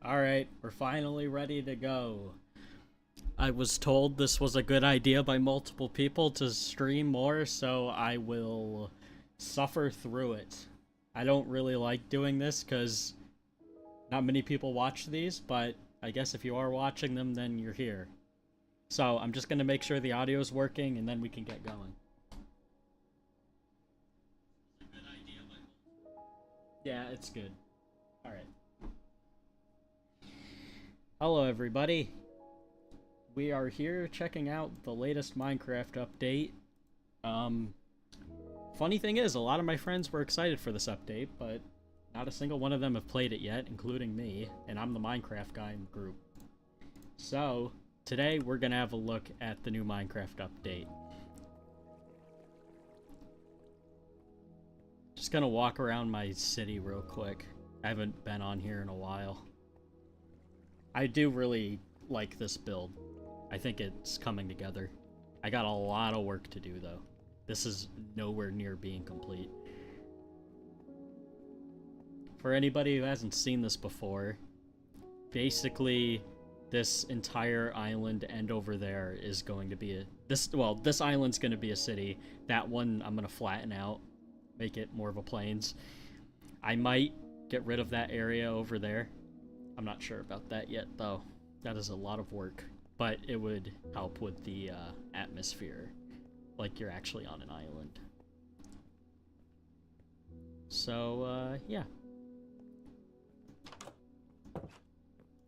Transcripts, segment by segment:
Alright, we're finally ready to go. I was told this was a good idea by multiple people to stream more, so I will suffer through it. I don't really like doing this because not many people watch these, but I guess if you are watching them, then you're here. So I'm just going to make sure the audio is working and then we can get going. Yeah, it's good. Alright. Hello, everybody. We are here checking out the latest Minecraft update. Funny thing is, a lot of my friends were excited for this update, but not a single one of them have played it yet, including me, and I'm the Minecraft guy in the group. So, today we're gonna have a look at the new Minecraft update. Just gonna walk around my city real quick. I haven't been on here in a while. I do really like this build. I think it's coming together. I got a lot of work to do, though. This is nowhere near being complete. For anybody who hasn't seen this before, basically, this entire island and over there is going to be a... This island's going to be a city. That one I'm going to flatten out, make it more of a plains. I might get rid of that area over there. I'm not sure about that yet, though. That is a lot of work, but it would help with the atmosphere, like you're actually on an island. So, yeah.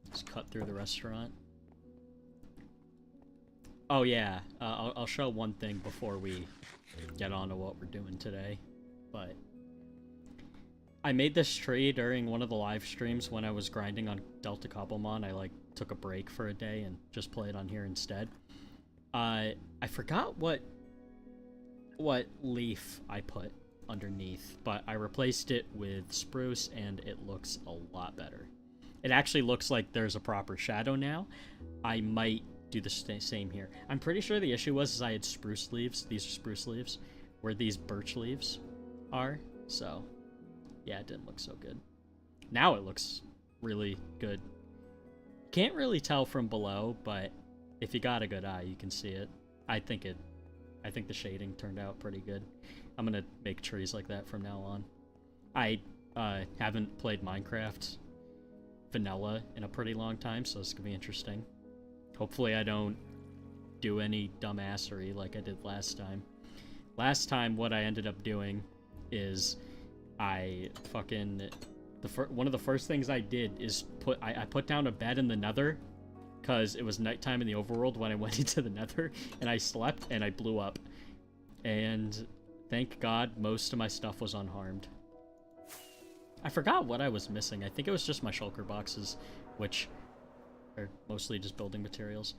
Just cut through the restaurant. Oh, yeah. I'll show one thing before we get on to what we're doing today, but... I made this tree during one of the live streams when I was grinding on Delta Cobblemon. I, took a break for a day and just played on here instead. I forgot what leaf I put underneath, but I replaced it with spruce, and it looks a lot better. It actually looks like there's a proper shadow now. I might do the same here. I'm pretty sure the issue was I had spruce leaves. These are spruce leaves, where these birch leaves are, so... yeah, it didn't look so good. Now it looks really good. Can't really tell from below, but if you got a good eye, you can see it. I think the shading turned out pretty good. I'm gonna make trees like that from now on. I haven't played Minecraft vanilla in a pretty long time, so this is gonna be interesting. Hopefully I don't do any dumbassery like I did last time. Last time, what I ended up doing is... I fucking... one of the first things I did is I put down a bed in the nether, because it was nighttime in the overworld when I went into the nether, and I slept, and I blew up. And thank God most of my stuff was unharmed. I forgot what I was missing. I think it was just my shulker boxes, which are mostly just building materials.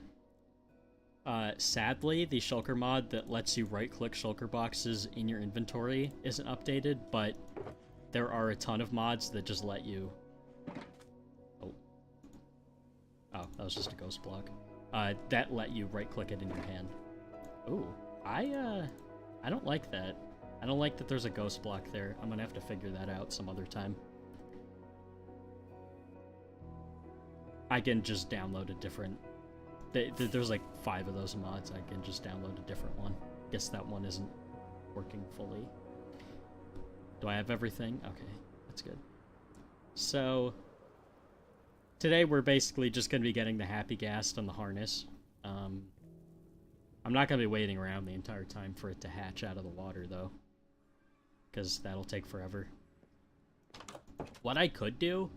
Sadly, the shulker mod that lets you right-click shulker boxes in your inventory isn't updated, but there are a ton of mods that just let you... Oh, that was just a ghost block. That let you right-click it in your hand. Ooh, I don't like that. I don't like that there's a ghost block there. I'm gonna have to figure that out some other time. I can just download a different... There's like 5 of those mods. I can just download a different one. Guess that one isn't working fully. Do I have everything? Okay, that's good. So, today we're basically just going to be getting the happy gas on the harness. I'm not going to be waiting around the entire time for it to hatch out of the water, though, because that'll take forever. What I could do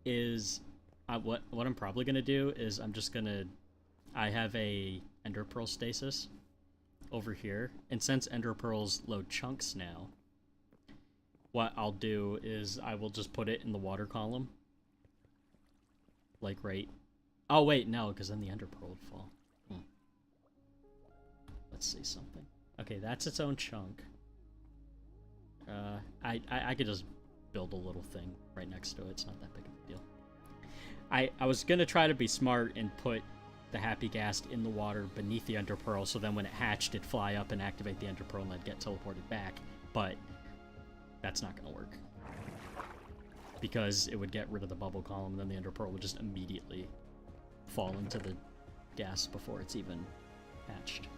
is... what I'm probably going to do is I'm just going to... I have a ender pearl stasis over here, and since ender pearls load chunks now, what I'll do is I will just put it in the water column, like right... oh wait, no, because then the ender pearl would fall. Let's see something. Okay, that's its own chunk. I could just build a little thing right next to it. It's not that big of a deal. I was gonna try to be smart and put the happy gas in the water beneath the ender pearl, so then when it hatched, it'd fly up and activate the ender pearl and then get teleported back, but that's not gonna work. because it would get rid of the bubble column, and then the ender pearl would just immediately fall into the gas before it's even hatched.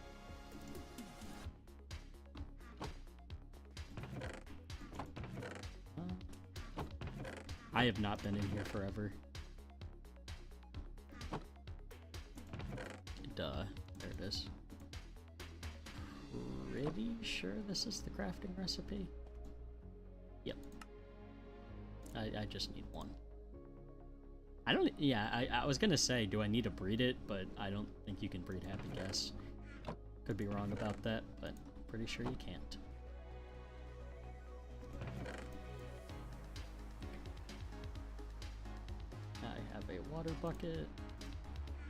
I have not been in here forever. Duh. There it is. Pretty sure this is the crafting recipe? Yep. I just need one. I don't... Yeah, I was gonna say, do I need to breed it? But I don't think you can breed happy gas. Could be wrong about that, but pretty sure you can't. I have a water bucket.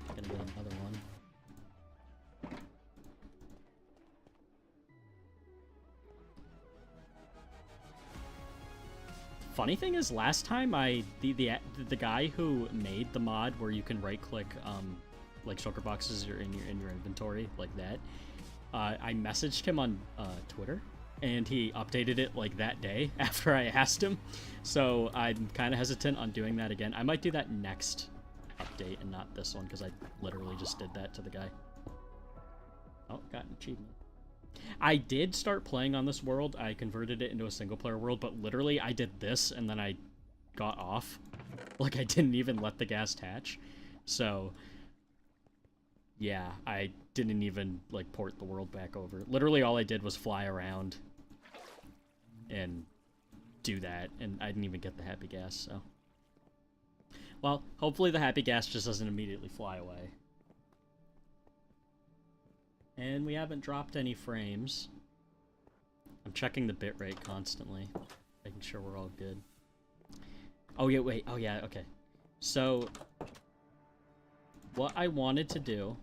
I'm gonna get another one. Funny thing is, last time the guy who made the mod where you can right-click like shulker boxes are in your inventory like that, I messaged him on Twitter, and he updated it like that day after I asked him. So I'm kind of hesitant on doing that again. I might do that next update and not this one, because I literally just did that to the guy. Oh, got an achievement. I did start playing on this world. I converted it into a single-player world, but literally I did this, and then I got off. Like, I didn't even let the gas hatch. So, yeah, I didn't even, like, port the world back over. Literally all I did was fly around and do that, and I didn't even get the happy gas, so. Well, hopefully the happy gas just doesn't immediately fly away. And we haven't dropped any frames. I'm checking the bitrate constantly, making sure we're all good. Oh yeah, wait, oh yeah, okay. So, what I wanted to do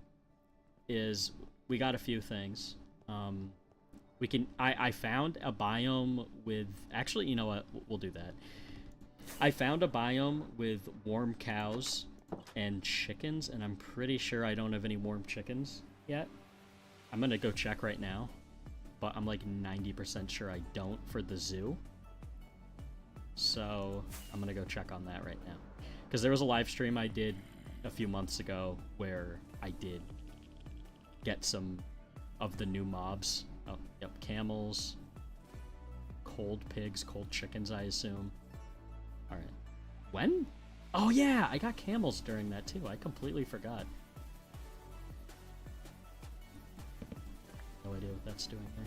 is, we got a few things. I found a biome with, actually, you know what, we'll do that. I found a biome with warm cows and chickens, and I'm pretty sure I don't have any warm chickens yet. I'm gonna go check right now, but I'm like 90% sure I don't for the zoo. So I'm gonna go check on that right now. Because there was a live stream I did a few months ago where I did get some of the new mobs. Oh, yep, camels, cold pigs, cold chickens, I assume. Alright. When? Oh yeah, I got camels during that too. I completely forgot. No idea what that's doing there.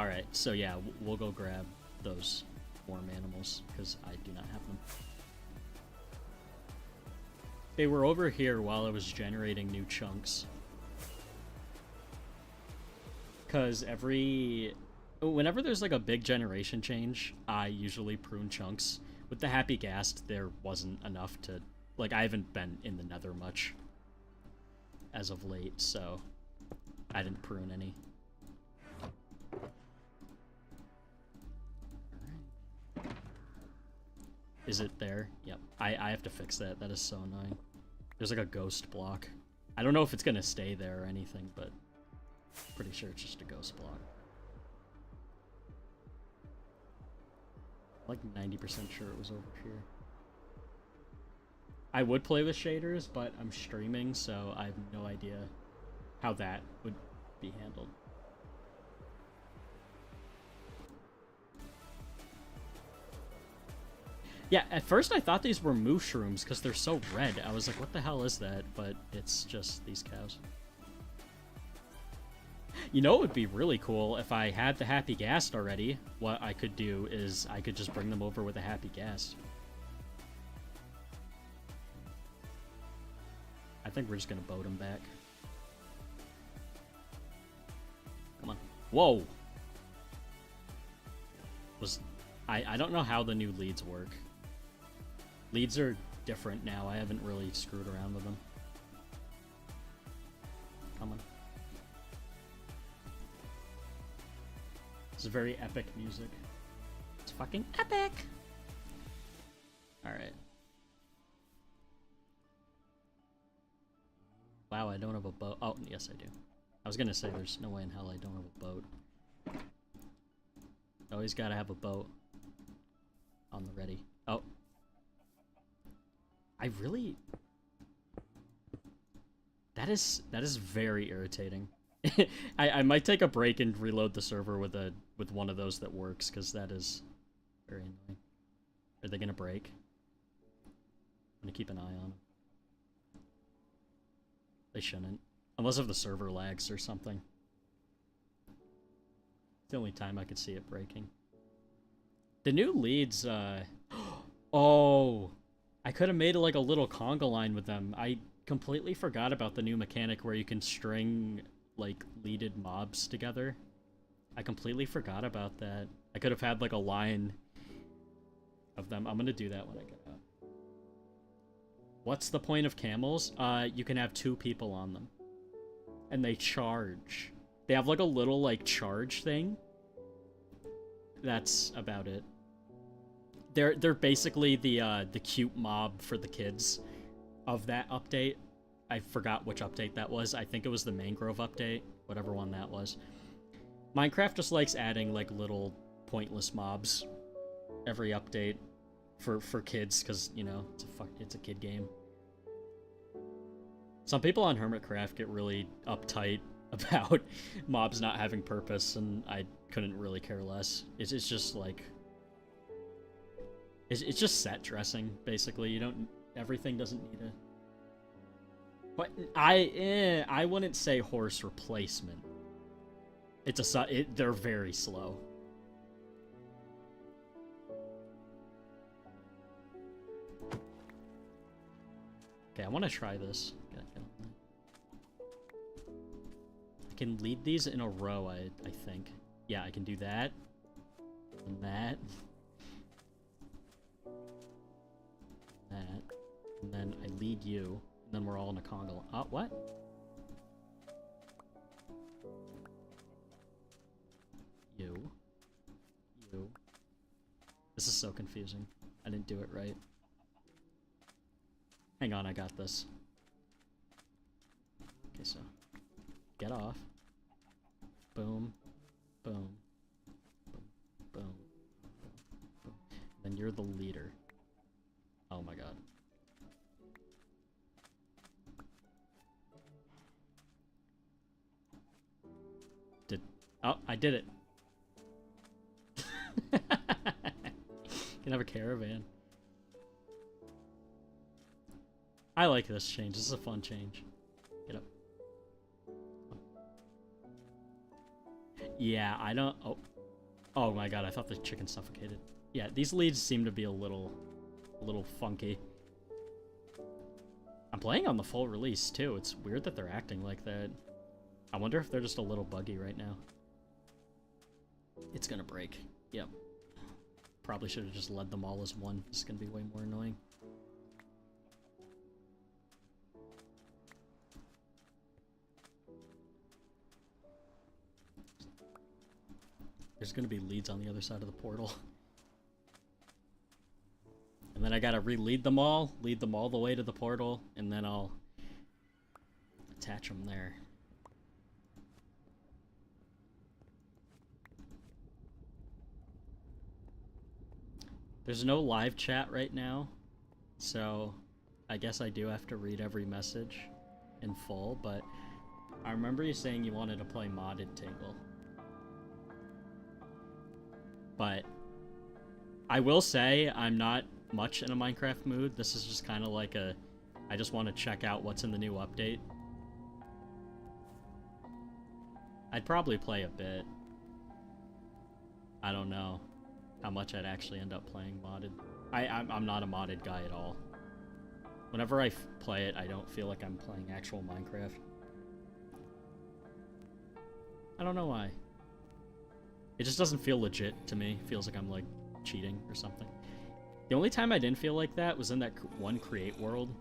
Alright, so yeah, we'll go grab those warm animals, because I do not have them. They were over here while I was generating new chunks. Because whenever there's like a big generation change, I usually prune chunks. With the Happy Ghast, there wasn't enough to... Like, I haven't been in the nether much as of late, so I didn't prune any. Alright. Is it there? Yep. I have to fix that. That is so annoying. There's like a ghost block. I don't know if it's gonna stay there or anything, but pretty sure it's just a ghost block. Like 90% sure it was over here. I would play with shaders, but I'm streaming, so I have no idea how that would be handled. Yeah, at first I thought these were mushrooms because they're so red. I was like, what the hell is that? But it's just these cows. You know, it would be really cool if I had the Happy Ghast already. What I could do is I could just bring them over with a Happy Ghast. I think we're just gonna boat them back. Come on. Whoa! I don't know how the new leads work. Leads are different now. I haven't really screwed around with them. Come on. This is very epic music. It's fucking epic! Alright. Wow, I don't have a boat. Oh, yes I do. I was gonna say there's no way in hell I don't have a boat. Always gotta have a boat. on the ready. Oh. I really... That is very irritating. I might take a break and reload the server with one of those that works, because that is very annoying. Are they gonna break? I'm gonna keep an eye on them. They shouldn't. Unless if the server lags or something. It's the only time I could see it breaking. The new leads, oh! I could have made like a little conga line with them. I completely forgot about the new mechanic where you can string, like, leaded mobs together. I completely forgot about that. I could have had, like, a line of them. I'm gonna do that when I get out. What's the point of camels? You can have 2 people on them. And they charge. They have, like, a little, like, charge thing. That's about it. They're basically the cute mob for the kids of that update. I forgot which update that was. I think it was the Mangrove update, whatever one that was. Minecraft just likes adding like little pointless mobs every update for kids, because you know it's a kid game. Some people on Hermitcraft get really uptight about mobs not having purpose, and I couldn't really care less. It's just like it's just set dressing basically. You don't everything doesn't need a. But I wouldn't say horse replacement. They're very slow. Okay, I want to try this. I can lead these in a row, I think. Yeah, I can do that. And that. That. And then I lead you. And then we're all in a conga line. Oh, what? You. This is so confusing. I didn't do it right. Hang on, I got this. Okay, so get off. Boom. Boom. Boom. Boom. Boom. Then you're the leader. Oh my god. Oh, I did it. Can have a caravan. I like this change. This is a fun change. Get up. Yeah, I don't... Oh. Oh my god, I thought the chicken suffocated. Yeah, these leads seem to be a little funky. I'm playing on the full release, too. It's weird that they're acting like that. I wonder if they're just a little buggy right now. It's gonna break. Yep. Probably should have just led them all as one. It's gonna be way more annoying. There's gonna be leads on the other side of the portal. And then I gotta re-lead them all, lead them all the way to the portal, and then I'll attach them there. There's no live chat right now, so I guess I do have to read every message in full, but I remember you saying you wanted to play modded Tingle. But I will say I'm not much in a Minecraft mood. This is just kind of like I just want to check out what's in the new update. I'd probably play a bit. I don't know how much I'd actually end up playing modded. I'm not a modded guy at all. Whenever I play it, I don't feel like I'm playing actual Minecraft. I don't know why. It just doesn't feel legit to me. It feels like I'm like cheating or something. The only time I didn't feel like that was in that one create world.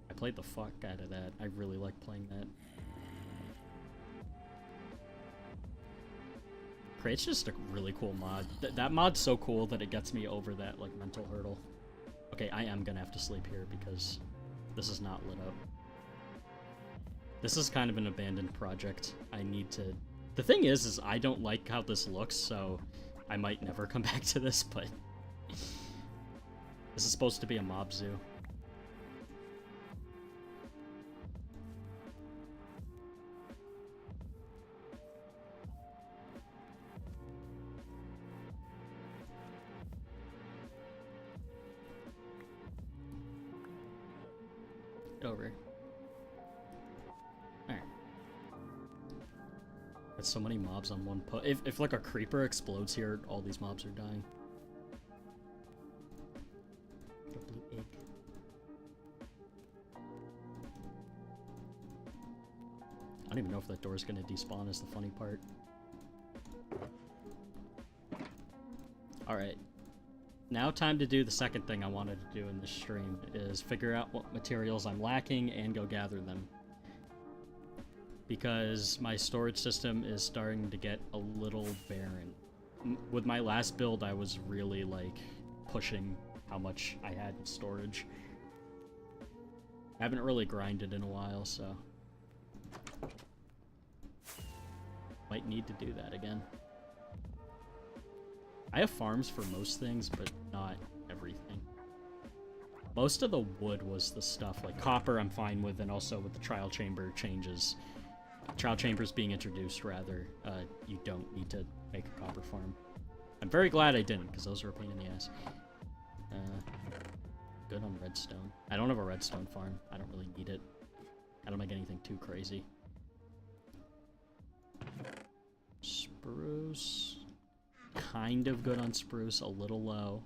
I played the fuck out of that. I really like playing that. Create's just a really cool mod. That mod's so cool that it gets me over that like mental hurdle. Okay, I am gonna have to sleep here because this is not lit up. This is kind of an abandoned project. I need to... The thing is I don't like how this looks, so I might never come back to this, but this is supposed to be a mob zoo. Over. Alright. That's so many mobs on one put. If like a creeper explodes here, all these mobs are dying. A blue egg. I don't even know if that door is gonna despawn is the funny part. Alright. Now time to do the second thing I wanted to do in this stream, is figure out what materials I'm lacking and go gather them. Because my storage system is starting to get a little barren. With my last build, I was really, like, pushing how much I had in storage. I haven't really grinded in a while, so might need to do that again. I have farms for most things, but not everything. Most of the wood was the stuff, like copper I'm fine with, and also with the trial chamber changes. Trial chambers being introduced, rather, you don't need to make a copper farm. I'm very glad I didn't, because those are a pain in the ass. Good on redstone. I don't have a redstone farm. I don't really need it. I don't make anything too crazy. Spruce. Kind of good on spruce, a little low.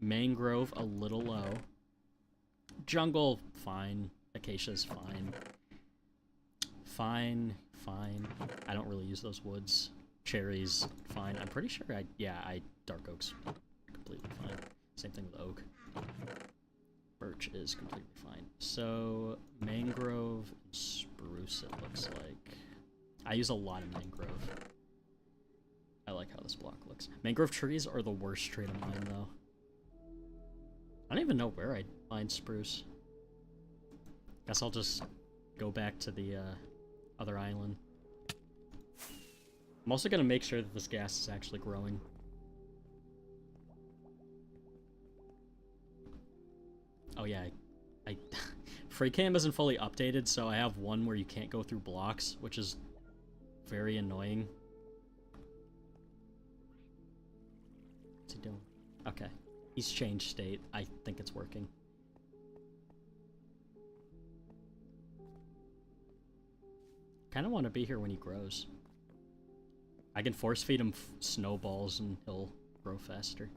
Mangrove, a little low. Jungle, fine. Acacia's fine. Fine. I don't really use those woods. Cherries, fine. I'm pretty sure dark oak's completely fine. Same thing with oak. Birch is completely fine. So, mangrove, spruce, it looks like. I use a lot of mangrove. I like how this block looks. Mangrove trees are the worst tree to mine, though. I don't even know where I'd mine spruce. Guess I'll just go back to the other island. I'm also gonna make sure that this gas is actually growing. Oh yeah, FreeCam isn't fully updated, so I have one where you can't go through blocks, which is very annoying. What's he doing? Okay. He's changed state. I think it's working. Kinda want to be here when he grows. I can force feed him snowballs and he'll grow faster.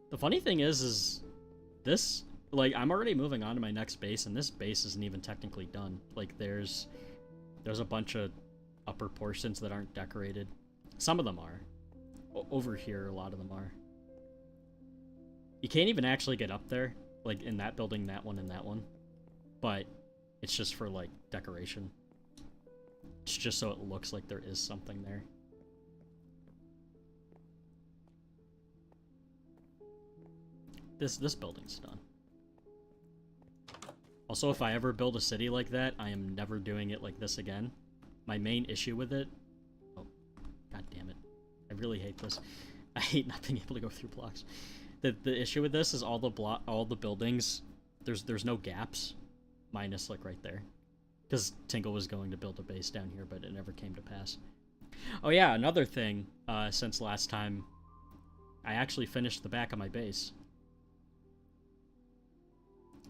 The funny thing is this, like, I'm already moving on to my next base, and this base isn't even technically done. Like, there's a bunch of upper portions that aren't decorated. Some of them are. Over here, a lot of them are. You can't even actually get up there, like in that building, that one, and that one. But it's just for, like, decoration. It's just so it looks like there is something there. This building's done. Also, if I ever build a city like that, I am never doing it like this again. My main issue with it... Oh, god damn it. I really hate this. I hate not being able to go through blocks. The issue with this is all the buildings, there's no gaps, minus like right there. Because Tingle was going to build a base down here, but it never came to pass. Oh yeah, another thing, since last time, I actually finished the back of my base.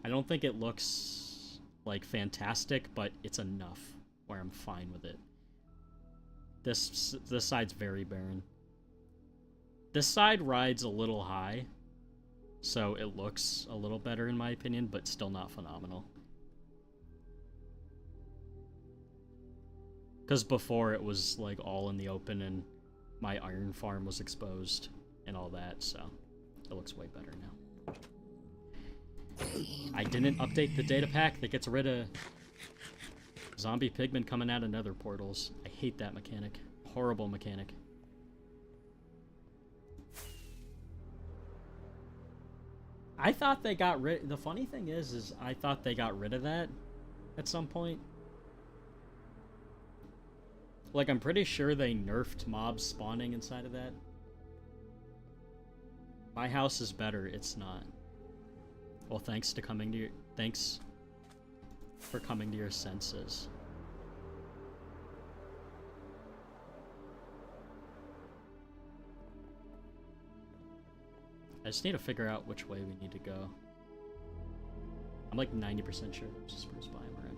I don't think it looks, like, fantastic, but it's enough where I'm fine with it. This side's very barren. This side rides a little high, so it looks a little better in my opinion, but still not phenomenal. Because before it was, like, all in the open and my iron farm was exposed and all that, so it looks way better now. I didn't update the data pack that gets rid of zombie pigmen coming out of nether portals. I hate that mechanic. Horrible mechanic. I thought they got rid... The funny thing is I thought they got rid of that at some point. Like, I'm pretty sure they nerfed mobs spawning inside of that. My house is better, it's not. Well, thanks for coming to your senses. I just need to figure out which way we need to go. I'm like 90% sure there's a spruce biome we're in.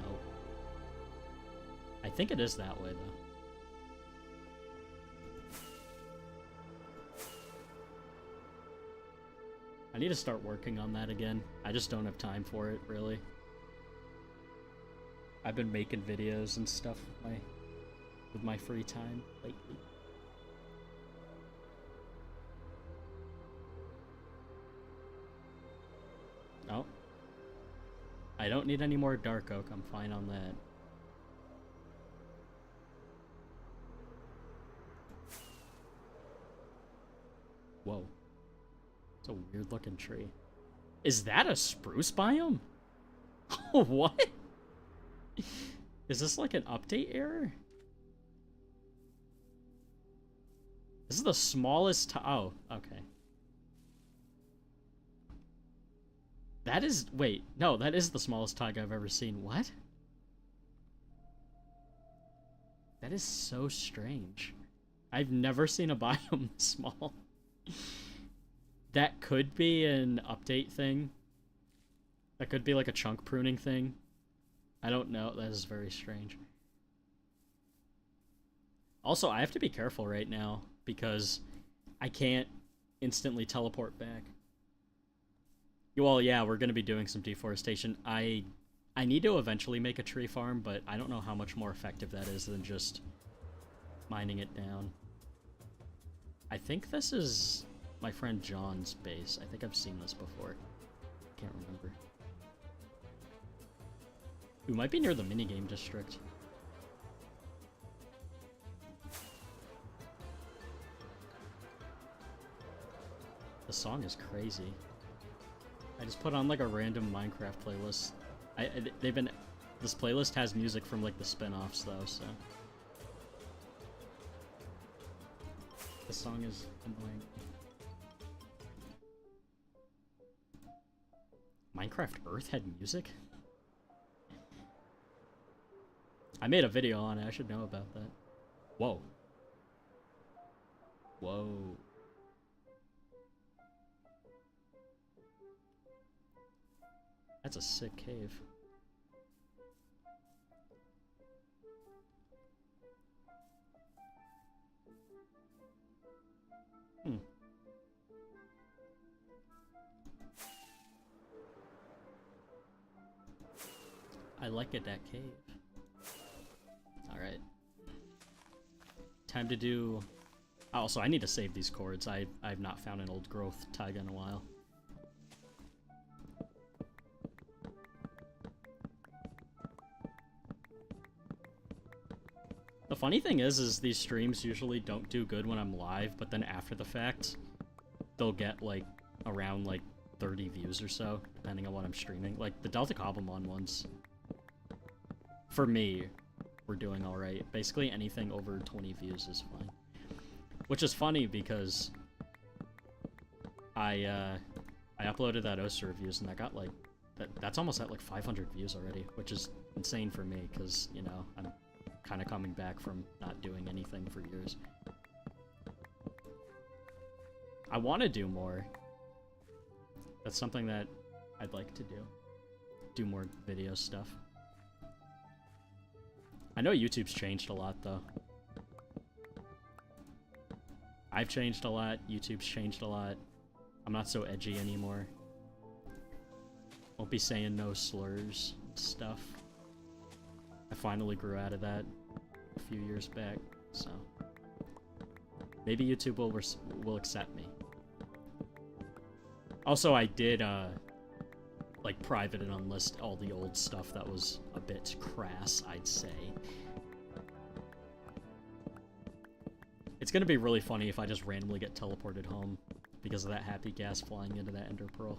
Nope. I think it is that way, though. I need to start working on that again. I just don't have time for it, really. I've been making videos and stuff with my free time lately. Oh. I don't need any more dark oak, I'm fine on that. Whoa. It's a weird looking tree. Is that a spruce biome? What? Is this like an update error? This is the smallest oh, okay. That is, wait, no, that is the smallest taiga I've ever seen. What? That is so strange. I've never seen a biome this small. That could be an update thing. That could be like a chunk pruning thing. I don't know. That is very strange. Also, I have to be careful right now because I can't instantly teleport back. Well, yeah, we're going to be doing some deforestation. I need to eventually make a tree farm, but I don't know how much more effective that is than just mining it down. I think this is my friend John's base. I think I've seen this before. Can't remember. We might be near the minigame district. The song is crazy. I just put on like a random Minecraft playlist. This playlist has music from like the spin-offs though, so. The song is annoying. Minecraft Earth had music? I made a video on it, I should know about that. Whoa. Whoa. That's a sick cave. Hmm. I like it, that cave. Alright. Time to do... Also, I need to save these cords. I've not found an old growth taiga in a while. The funny thing is these streams usually don't do good when I'm live, but then after the fact, they'll get, like, around, like, 30 views or so, depending on what I'm streaming. Like, the Delta Cobblemon ones, for me, we're doing alright. Basically, anything over 20 views is fine. Which is funny, because I uploaded that Oster reviews, and that got, like, that's almost at, like, 500 views already, which is insane for me, because, you know, I'm kind of coming back from not doing anything for years. I want to do more. That's something that I'd like to do. Do more video stuff. I know YouTube's changed a lot, though. I've changed a lot, YouTube's changed a lot. I'm not so edgy anymore. Won't be saying no slurs and stuff. I finally grew out of that a few years back, so maybe YouTube will accept me. Also, I did like private and unlist all the old stuff that was a bit crass, I'd say. It's gonna be really funny if I just randomly get teleported home because of that happy gas flying into that ender pearl.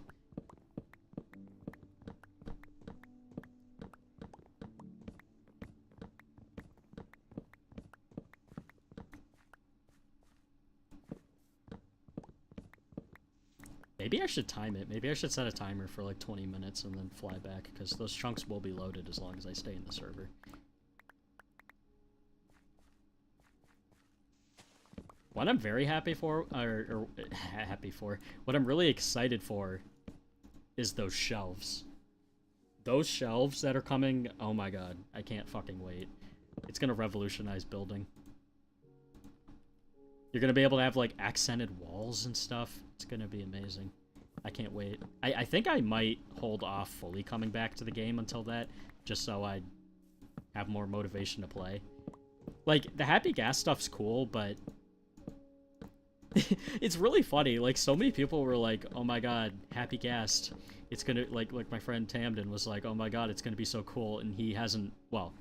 Maybe I should time it. Maybe I should set a timer for like 20 minutes and then fly back, because those chunks will be loaded as long as I stay in the server. What I'm very happy for, what I'm really excited for is those shelves. Those shelves that are coming, oh my god, I can't fucking wait. It's gonna revolutionize building. You're gonna be able to have, like, accented walls and stuff. It's gonna be amazing. I can't wait. I think I might hold off fully coming back to the game until that, just so I have more motivation to play. Like, the happy gas stuff's cool, but it's really funny. Like, so many people were like, oh my god, happy gas. It's gonna, like my friend Tamden was like, oh my god, it's gonna be so cool, and he hasn't, well,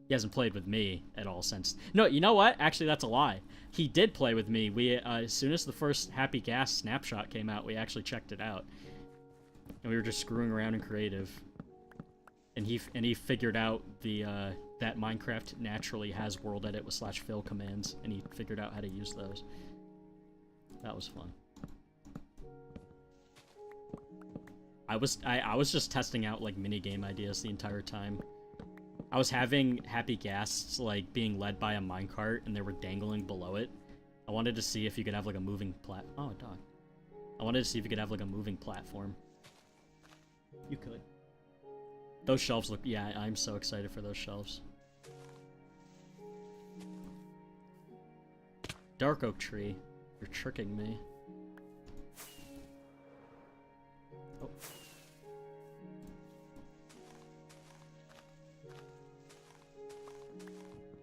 he hasn't played with me at all since. No, you know what? Actually, that's a lie. He did play with me. We, as soon as the first Happy Gas snapshot came out, we actually checked it out. And we were just screwing around in creative. And he figured out the, that Minecraft naturally has world edit with /fill commands, and he figured out how to use those. That was fun. I was just testing out, like, mini game ideas the entire time. I was having happy gas, like, being led by a minecart, and they were dangling below it. I wanted to see if you could have, like, a moving oh, dog. I wanted to see if you could have, like, a moving platform. You could. Those shelves look... Yeah, I'm so excited for those shelves. Dark oak tree. You're tricking me. Oh.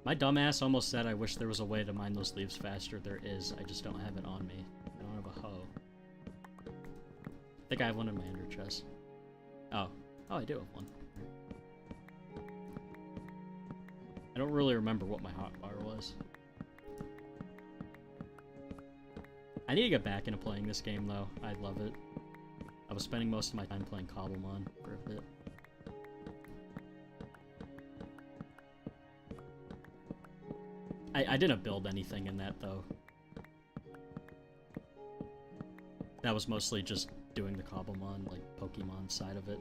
My dumbass almost said I wish there was a way to mine those leaves faster. There is. I just don't have it on me. I don't have a hoe. I think I have one in my ender chest. Oh. Oh, I do have one. I don't really remember what my hotbar was. I need to get back into playing this game, though. I love it. I was spending most of my time playing Cobblemon for a bit. I didn't build anything in that, though. That was mostly just doing the Cobblemon, like, Pokemon side of it.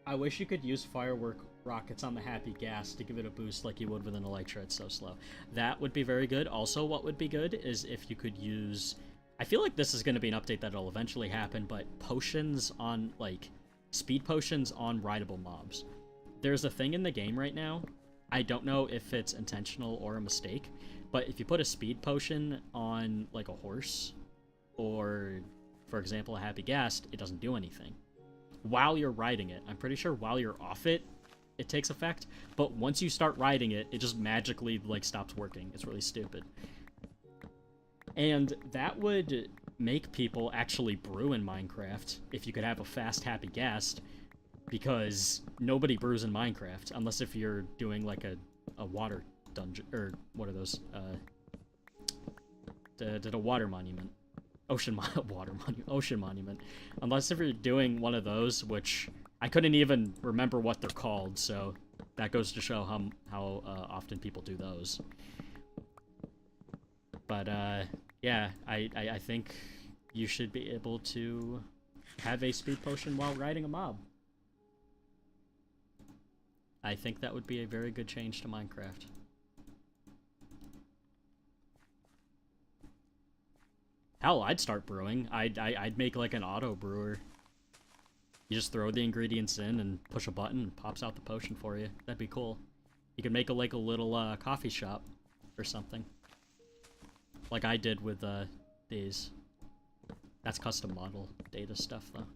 I wish you could use firework rockets on the happy gas to give it a boost like you would with an Elytra. It's so slow. That would be very good. Also, what would be good is if you could use... I feel like this is going to be an update that'll eventually happen, but potions on, like... speed potions on rideable mobs. There's a thing in the game right now. I don't know if it's intentional or a mistake, but if you put a speed potion on, like, a horse, or, for example, a happy gas, it doesn't do anything. While you're riding it. I'm pretty sure while you're off it, it takes effect, but once you start riding it, it just magically, like, stops working. It's really stupid. And that would make people actually brew in Minecraft if you could have a fast happy gas, because nobody brews in Minecraft unless if you're doing like a water dungeon, or what are those, a water monument, ocean monument, unless if you're doing one of those, which I couldn't even remember what they're called, so that goes to show how often people do those. But yeah, I think you should be able to have a speed potion while riding a mob. I think that would be a very good change to Minecraft. Hell, I'd start brewing. I'd make like an auto brewer. You just throw the ingredients in and push a button and it pops out the potion for you. That'd be cool. You could make like a little coffee shop or something. Like I did with these. That's custom model data stuff, though.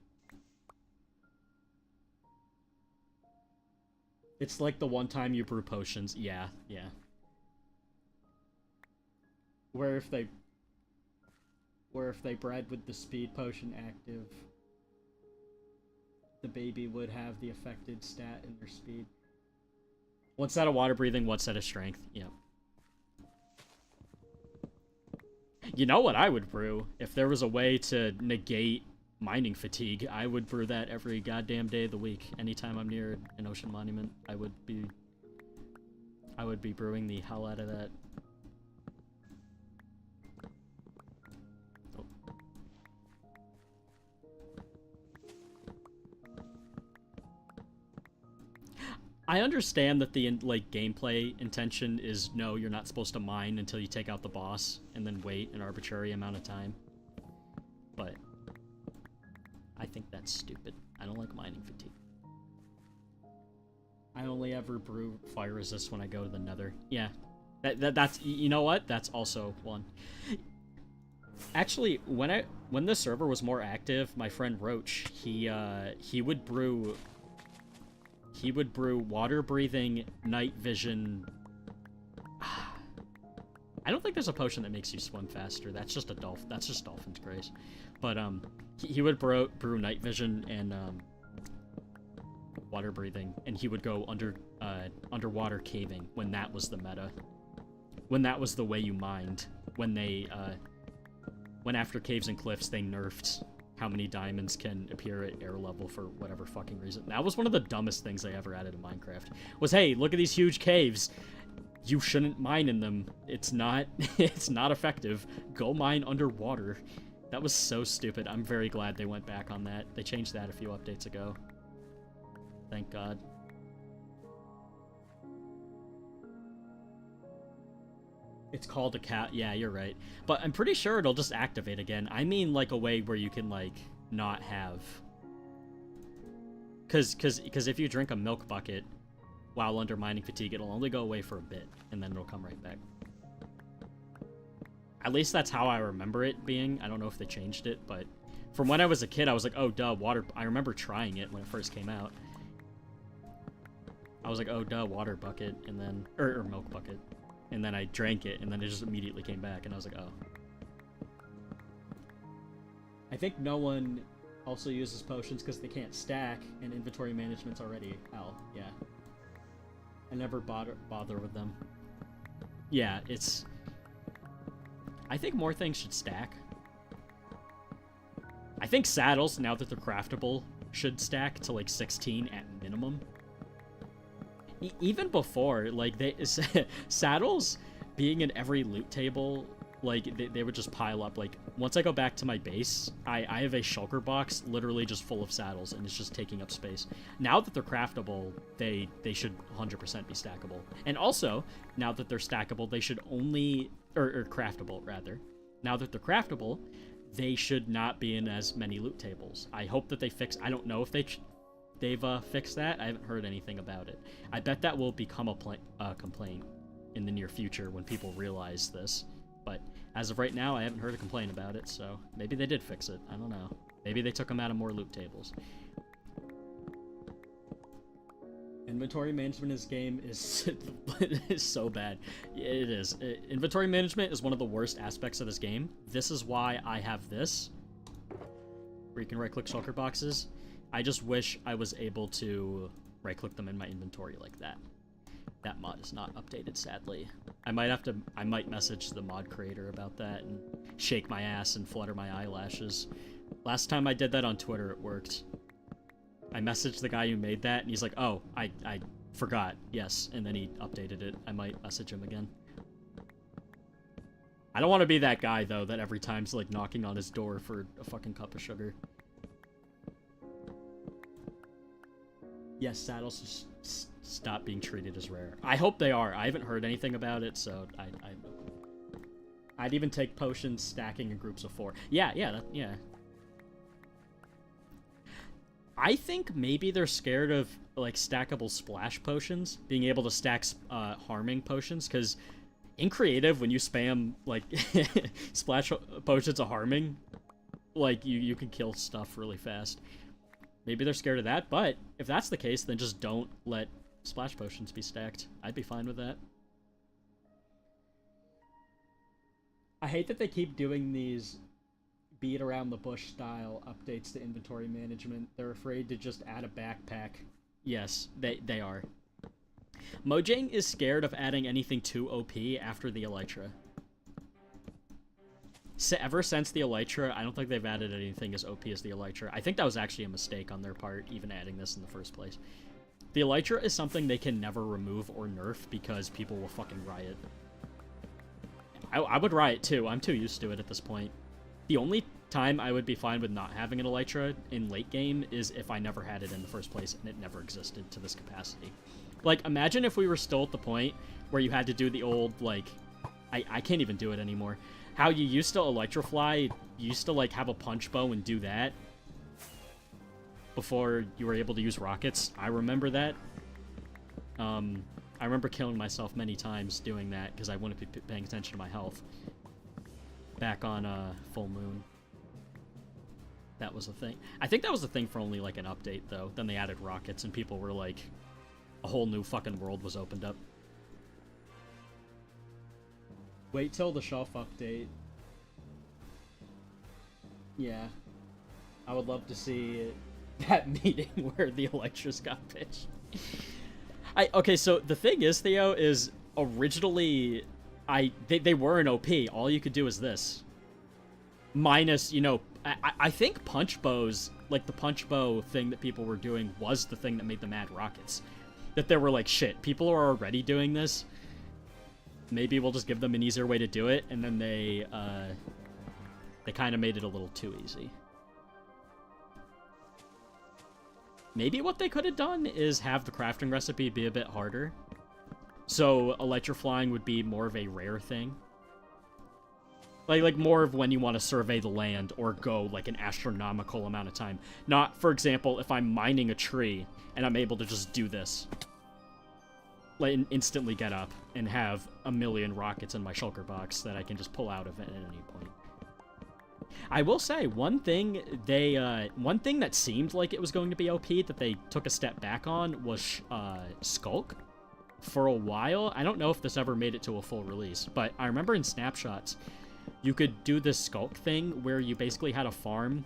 It's like the one time you brew potions. Yeah, yeah. Where if they bred with the speed potion active, the baby would have the affected stat in their speed. One set of water breathing, one set of strength. Yep. You know what I would brew? If there was a way to negate mining fatigue, I would brew that every goddamn day of the week. Anytime I'm near an ocean monument, I would be brewing the hell out of that. Oh. I understand that the like gameplay intention is no, you're not supposed to mine until you take out the boss and then wait an arbitrary amount of time. But I think that's stupid. I don't like mining fatigue. I only ever brew fire resist when I go to the nether. Yeah. That's, you know what? That's also one. Actually, when the server was more active, my friend Roach, he would brew water breathing, night vision. I don't think there's a potion that makes you swim faster. That's just that's just Dolphin's Grace. But he would brew night vision and water breathing, and he would go underwater caving when that was the meta. When that was the way you mined. When after caves and cliffs they nerfed how many diamonds can appear at air level for whatever fucking reason. That was one of the dumbest things they ever added in Minecraft. Was, hey, look at these huge caves. You shouldn't mine in them. It's not effective. Go mine underwater. That was so stupid. I'm very glad they went back on that. They changed that a few updates ago. Thank God. It's called a cat. Yeah, you're right. But I'm pretty sure it'll just activate again. I mean, like, a way where you can, like, not have... Because if you drink a milk bucket while under mining fatigue, it'll only go away for a bit, and then it'll come right back. At least that's how I remember it being. I don't know if they changed it, but from when I was a kid, I was like, oh, duh, water... I remember trying it when it first came out. I was like, oh, duh, water bucket, and then... Or milk bucket. And then I drank it, and then it just immediately came back, and I was like, oh. I think no one also uses potions because they can't stack, and inventory management's already hell, yeah. I never bother with them. Yeah, it's... I think more things should stack. I think saddles, now that they're craftable, should stack to, like, 16 at minimum. Even before, like, saddles being in every loot table, like, they would just pile up. Like, once I go back to my base, I have a shulker box literally just full of saddles, and it's just taking up space. Now that they're craftable, they should 100% be stackable. And also, now that they're stackable, they should only... Or craftable, rather. Now that they're craftable, they should not be in as many loot tables. I hope that they fix... I don't know if they've fixed that. I haven't heard anything about it. I bet that will become a complaint in the near future when people realize this. But as of right now, I haven't heard a complaint about it, so maybe they did fix it. I don't know. Maybe they took them out of more loot tables. Inventory management in this game is so bad. It is. Inventory management is one of the worst aspects of this game. This is why I have this, where you can right-click shulker boxes. I just wish I was able to right-click them in my inventory like that. That mod is not updated, sadly. I might message the mod creator about that and shake my ass and flutter my eyelashes. Last time I did that on Twitter, it worked. I messaged the guy who made that, and he's like, oh, I forgot, yes, and then he updated it. I might message him again. I don't want to be that guy, though, that every time's, like, knocking on his door for a fucking cup of sugar. Yes, saddles stop being treated as rare. I hope they are. I haven't heard anything about it, so I'd even take potions stacking in groups of 4. Yeah. I think maybe they're scared of, like, stackable splash potions, being able to stack harming potions, because in creative, when you spam, like, splash potions of harming, like, you can kill stuff really fast. Maybe they're scared of that, but if that's the case, then just don't let splash potions be stacked. I'd be fine with that. I hate that they keep doing these beat around the bush style updates to inventory management. They're afraid to just add a backpack. Yes, they are. Mojang is scared of adding anything too OP after the Elytra. Ever since the Elytra, I don't think they've added anything as OP as the Elytra. I think that was actually a mistake on their part, even adding this in the first place. The Elytra is something they can never remove or nerf because people will fucking riot. I would riot too. I'm too used to it at this point. The only time I would be fine with not having an Elytra in late game is if I never had it in the first place and it never existed to this capacity. Like, imagine if we were still at the point where you had to do the old, like... I can't even do it anymore. How you used to Electrofly, you used to, like, have a punch bow and do that before you were able to use rockets. I remember that. I remember killing myself many times doing that because I wouldn't be paying attention to my health. Back on Full Moon. That was a thing. I think that was a thing for only, like, an update, though. Then they added rockets and people were, like... A whole new fucking world was opened up. Wait till the shelf update. Yeah. I would love to see that meeting where the Electras got pitched. Okay, so the thing is, Theo, is originally they were an OP. All you could do is this. Minus, you know, I think punch bows, like the punch bow thing that people were doing was the thing that made them add rockets. That they were like, shit, people are already doing this. Maybe we'll just give them an easier way to do it, and then they kind of made it a little too easy. Maybe what they could have done is have the crafting recipe be a bit harder. So electroflying would be more of a rare thing. Like more of when you want to survey the land or go like an astronomical amount of time. Not, for example, if I'm mining a tree and I'm able to just do this. Like instantly get up and have a million rockets in my shulker box that I can just pull out of it at any point. I will say, one thing that seemed like it was going to be OP that they took a step back on was Skulk. For a while, I don't know if this ever made it to a full release, but I remember in snapshots, you could do this Skulk thing where you basically had a farm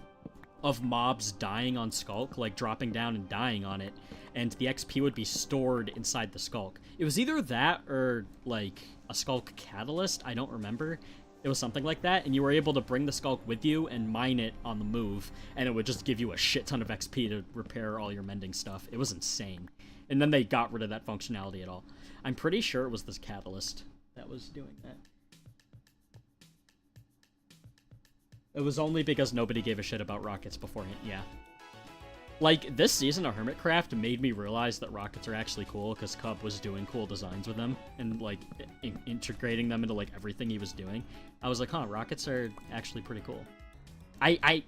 of mobs dying on Skulk, like dropping down and dying on it, and the XP would be stored inside the Skulk. It was either that or, like, a Skulk Catalyst, I don't remember. It was something like that, and you were able to bring the Skulk with you and mine it on the move, and it would just give you a shit ton of XP to repair all your mending stuff. It was insane. And then they got rid of that functionality at all. I'm pretty sure it was this Catalyst that was doing that. It was only because nobody gave a shit about rockets beforehand, yeah. Like, this season of Hermitcraft made me realize that rockets are actually cool, because Cub was doing cool designs with them, and, like, integrating them into, like, everything he was doing. I was like, huh, rockets are actually pretty cool. I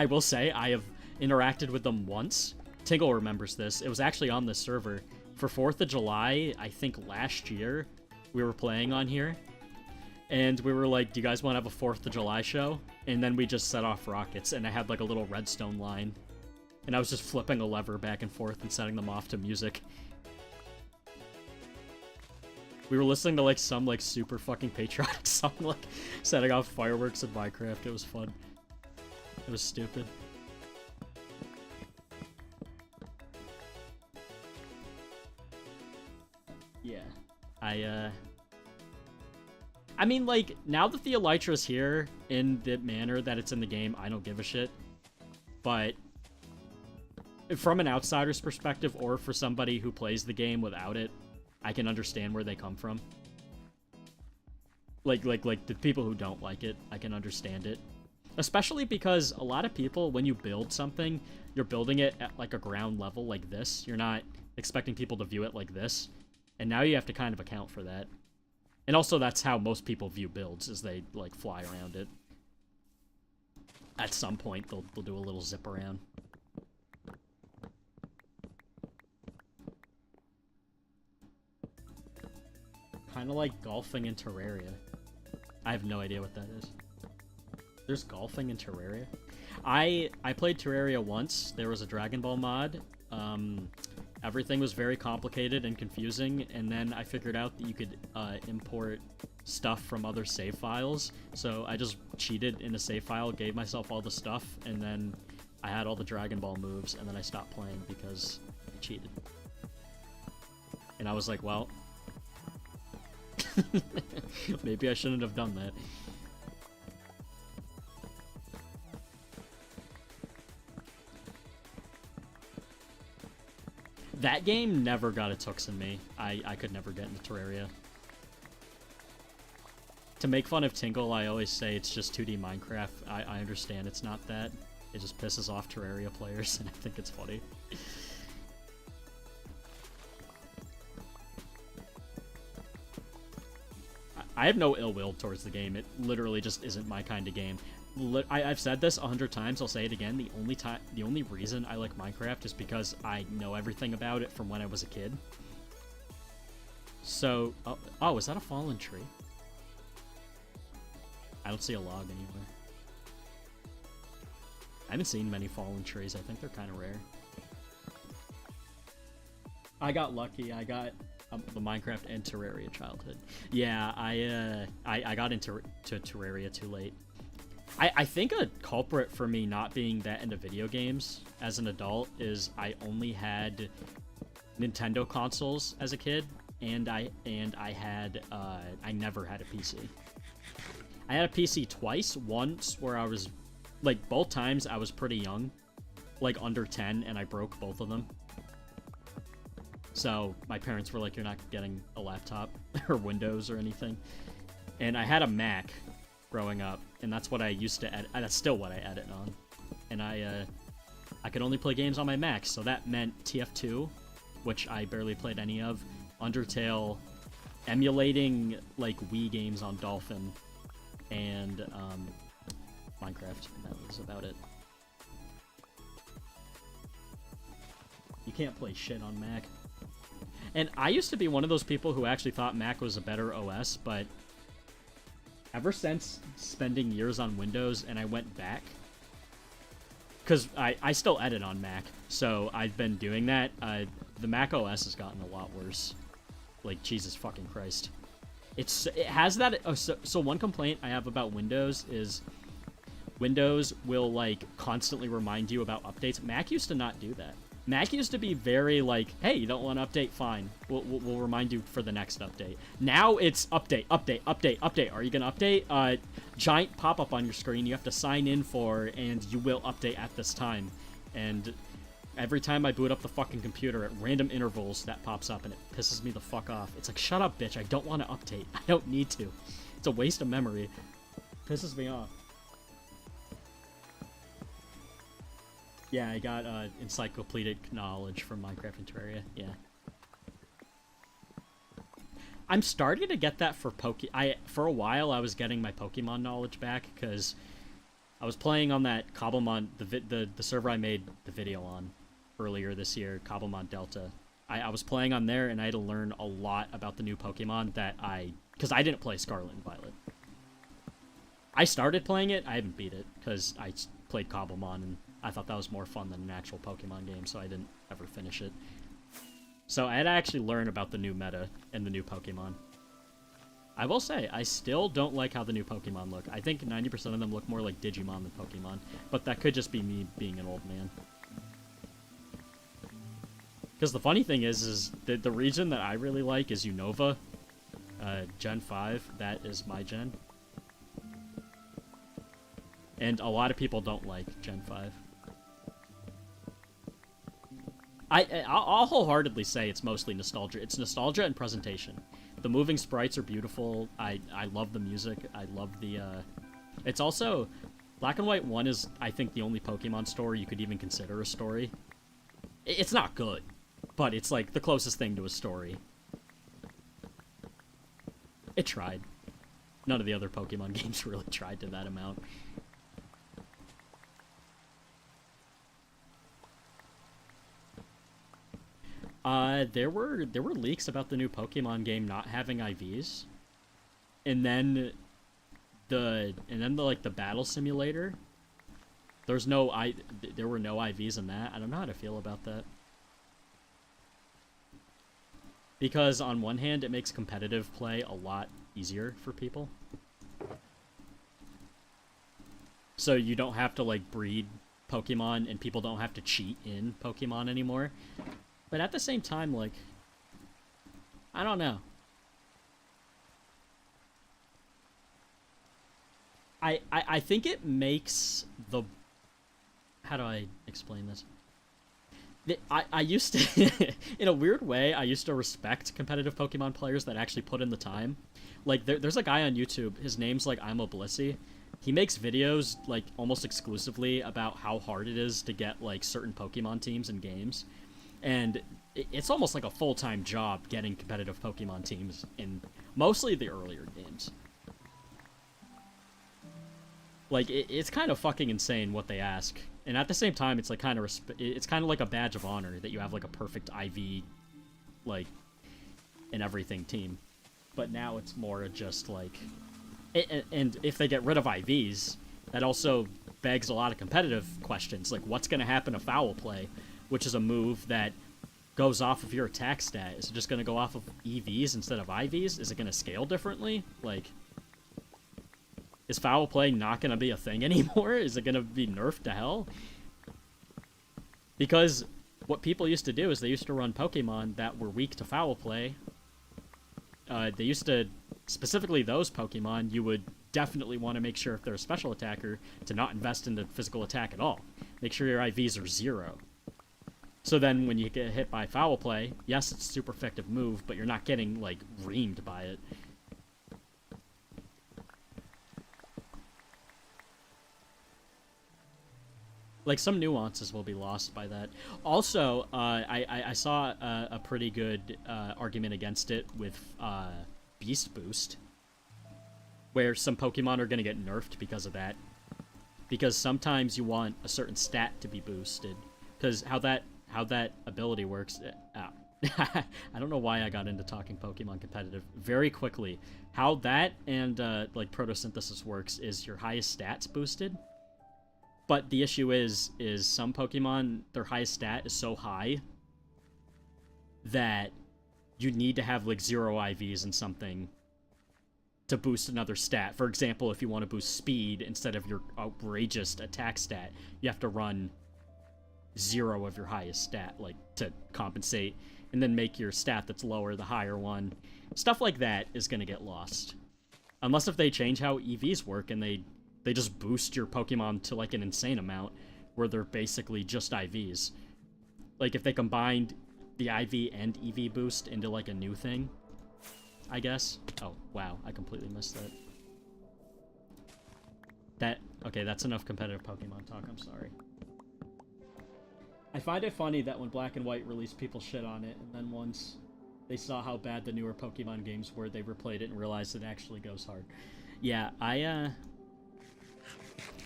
will say, I have interacted with them once. Tingle remembers this. It was actually on this server. For 4th of July, I think last year, we were playing on here, and we were like, do you guys want to have a 4th of July show? And then we just set off rockets, and I had, like, a little redstone line. And I was just flipping a lever back and forth and setting them off to music. We were listening to, like, some, like, super fucking patriotic song, like, setting off fireworks in Minecraft. It was fun. It was stupid. Yeah. I mean, like, now that the Elytra's here in the manner that it's in the game, I don't give a shit. But from an outsider's perspective, or for somebody who plays the game without it, I can understand where they come from. Like the people who don't like it, I can understand it. Especially because a lot of people, when you build something, you're building it at, like, a ground level like this. You're not expecting people to view it like this. And now you have to kind of account for that. And also, that's how most people view builds, is they, like, fly around it. At some point, they'll do a little zip around. Kind of like golfing in Terraria. I have no idea what that is. There's golfing in Terraria? I played Terraria once. There was a Dragon Ball mod. Everything was very complicated and confusing, and then I figured out that you could import stuff from other save files. So I just cheated in a save file, gave myself all the stuff, and then I had all the Dragon Ball moves, and then I stopped playing because I cheated. And I was like, well, maybe I shouldn't have done that. That game never got its hooks in me. I could never get into Terraria. To make fun of Tingle, I always say it's just 2D Minecraft. I understand it's not that. It just pisses off Terraria players, and I think it's funny. I have no ill will towards the game. It literally just isn't my kind of game. I've said this 100 times. I'll say it again. The only reason I like Minecraft is because I know everything about it from when I was a kid. So, oh, is that a fallen tree? I don't see a log anywhere. I haven't seen many fallen trees. I think they're kind of rare. I got lucky. I got the Minecraft and Terraria childhood. Yeah, I got into Terraria too late. I think a culprit for me not being that into video games as an adult is I only had Nintendo consoles as a kid, and I never had a PC. I had a PC twice. Once where I was, like, both times I was pretty young, like under 10, and I broke both of them. So my parents were like, you're not getting a laptop or Windows or anything. And I had a Mac growing up, and that's what I used to edit. That's still what I edit on. And I could only play games on my Mac, so that meant TF2, which I barely played any of, Undertale, emulating like Wii games on Dolphin, and Minecraft. That was about it. You can't play shit on Mac. And I used to be one of those people who actually thought Mac was a better OS, but ever since spending years on Windows and I went back, because I still edit on Mac, so I've been doing that, the Mac OS has gotten a lot worse. Like, Jesus fucking Christ. It has that... Oh, so one complaint I have about Windows is Windows will, like, constantly remind you about updates. Mac used to not do that. Mac used to be very like, hey, you don't want to update? Fine. We'll remind you for the next update. Now it's update, update, update, update. Are you going to update? Giant pop-up on your screen you have to sign in for, and you will update at this time. And every time I boot up the fucking computer at random intervals, that pops up, and it pisses me the fuck off. It's like, shut up, bitch. I don't want to update. I don't need to. It's a waste of memory. It pisses me off. Yeah, I got encyclopedic knowledge from Minecraft and Terraria. Yeah. I'm starting to get that for for a while I was getting my Pokemon knowledge back because I was playing on that Cobblemon, the server I made the video on earlier this year, Cobblemon Delta. I was playing on there, and I had to learn a lot about the new Pokemon because I didn't play Scarlet and Violet. I started playing it, I haven't beat it because I played Cobblemon and I thought that was more fun than an actual Pokemon game, so I didn't ever finish it. So I had to actually learn about the new meta and the new Pokemon. I will say, I still don't like how the new Pokemon look. I think 90% of them look more like Digimon than Pokemon, but that could just be me being an old man. Because the funny thing is the region that I really like is Unova, Gen 5. That is my gen. And a lot of people don't like Gen 5. I'll wholeheartedly say it's mostly nostalgia. It's nostalgia and presentation. The moving sprites are beautiful. I love the music. I love the... It's also... Black and White 1 is, I think, the only Pokemon story you could even consider a story. It's not good, but it's, like, the closest thing to a story. It tried. None of the other Pokemon games really tried to that amount. There were leaks about the new Pokemon game not having IVs, and then the battle simulator. There were no IVs in that. I don't know how to feel about that. Because on one hand, it makes competitive play a lot easier for people. So you don't have to like breed Pokemon, and people don't have to cheat in Pokemon anymore. But at the same time, like, I don't know. I think it makes the... How do I explain this? I used to, in a weird way, I used to respect competitive Pokemon players that actually put in the time. Like, there's a guy on YouTube, his name's, like, I'm a Blissey. He makes videos, like, almost exclusively about how hard it is to get, like, certain Pokemon teams and games. And it's almost like a full-time job getting competitive Pokemon teams in mostly the earlier games. Like, it's kind of fucking insane what they ask. And at the same time, it's like kind of it's kind of like a badge of honor that you have like a perfect IV, like, and everything team. But now it's more just like, and if they get rid of IVs, that also begs a lot of competitive questions. Like, what's going to happen to Foul Play, which is a move that goes off of your attack stat? Is it just going to go off of EVs instead of IVs? Is it going to scale differently? Like, is Foul Play not going to be a thing anymore? Is it going to be nerfed to hell? Because what people used to do is they used to run Pokemon that were weak to Foul Play. They used to, specifically those Pokemon, you would definitely want to make sure if they're a special attacker to not invest into physical attack at all. Make sure your IVs are 0. So then when you get hit by Foul Play, yes, it's a super effective move, but you're not getting, like, reamed by it. Like, some nuances will be lost by that. Also, I saw a pretty good argument against it with Beast Boost, where some Pokemon are going to get nerfed because of that. Because sometimes you want a certain stat to be boosted. Because how that ability works... I don't know why I got into talking Pokemon competitive very quickly. How that and, like, photosynthesis works is your highest stats boosted. But the issue is some Pokemon, their highest stat is so high that you need to have, like, 0 IVs and something to boost another stat. For example, if you want to boost speed instead of your outrageous attack stat, you have to run 0 of your highest stat, like, to compensate, and then make your stat that's lower the higher one. Stuff like that is going to get lost. Unless if they change how EVs work and they just boost your Pokemon to, like, an insane amount, where they're basically just IVs. Like, if they combined the IV and EV boost into, like, a new thing, I guess. Oh, wow, I completely missed that. Okay, that's enough competitive Pokemon talk, I'm sorry. I find it funny that when Black and White released, people shit on it, and then once they saw how bad the newer Pokemon games were, they replayed it and realized it actually goes hard. Yeah,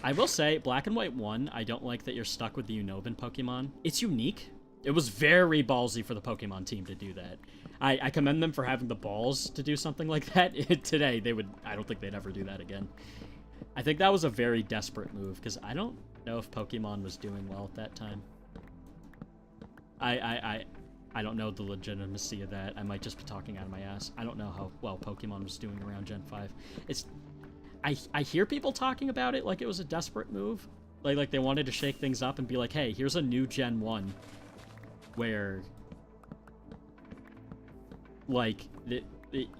I will say, Black and White 1, I don't like that you're stuck with the Unobin Pokemon. It's unique. It was very ballsy for the Pokemon team to do that. I commend them for having the balls to do something like that. Today, I don't think they'd ever do that again. I think that was a very desperate move, because I don't know if Pokemon was doing well at that time. I don't know the legitimacy of that. I might just be talking out of my ass. I don't know how well Pokemon was doing around Gen 5. I hear people talking about it like it was a desperate move. Like they wanted to shake things up and be like, hey, here's a new Gen 1 where, like,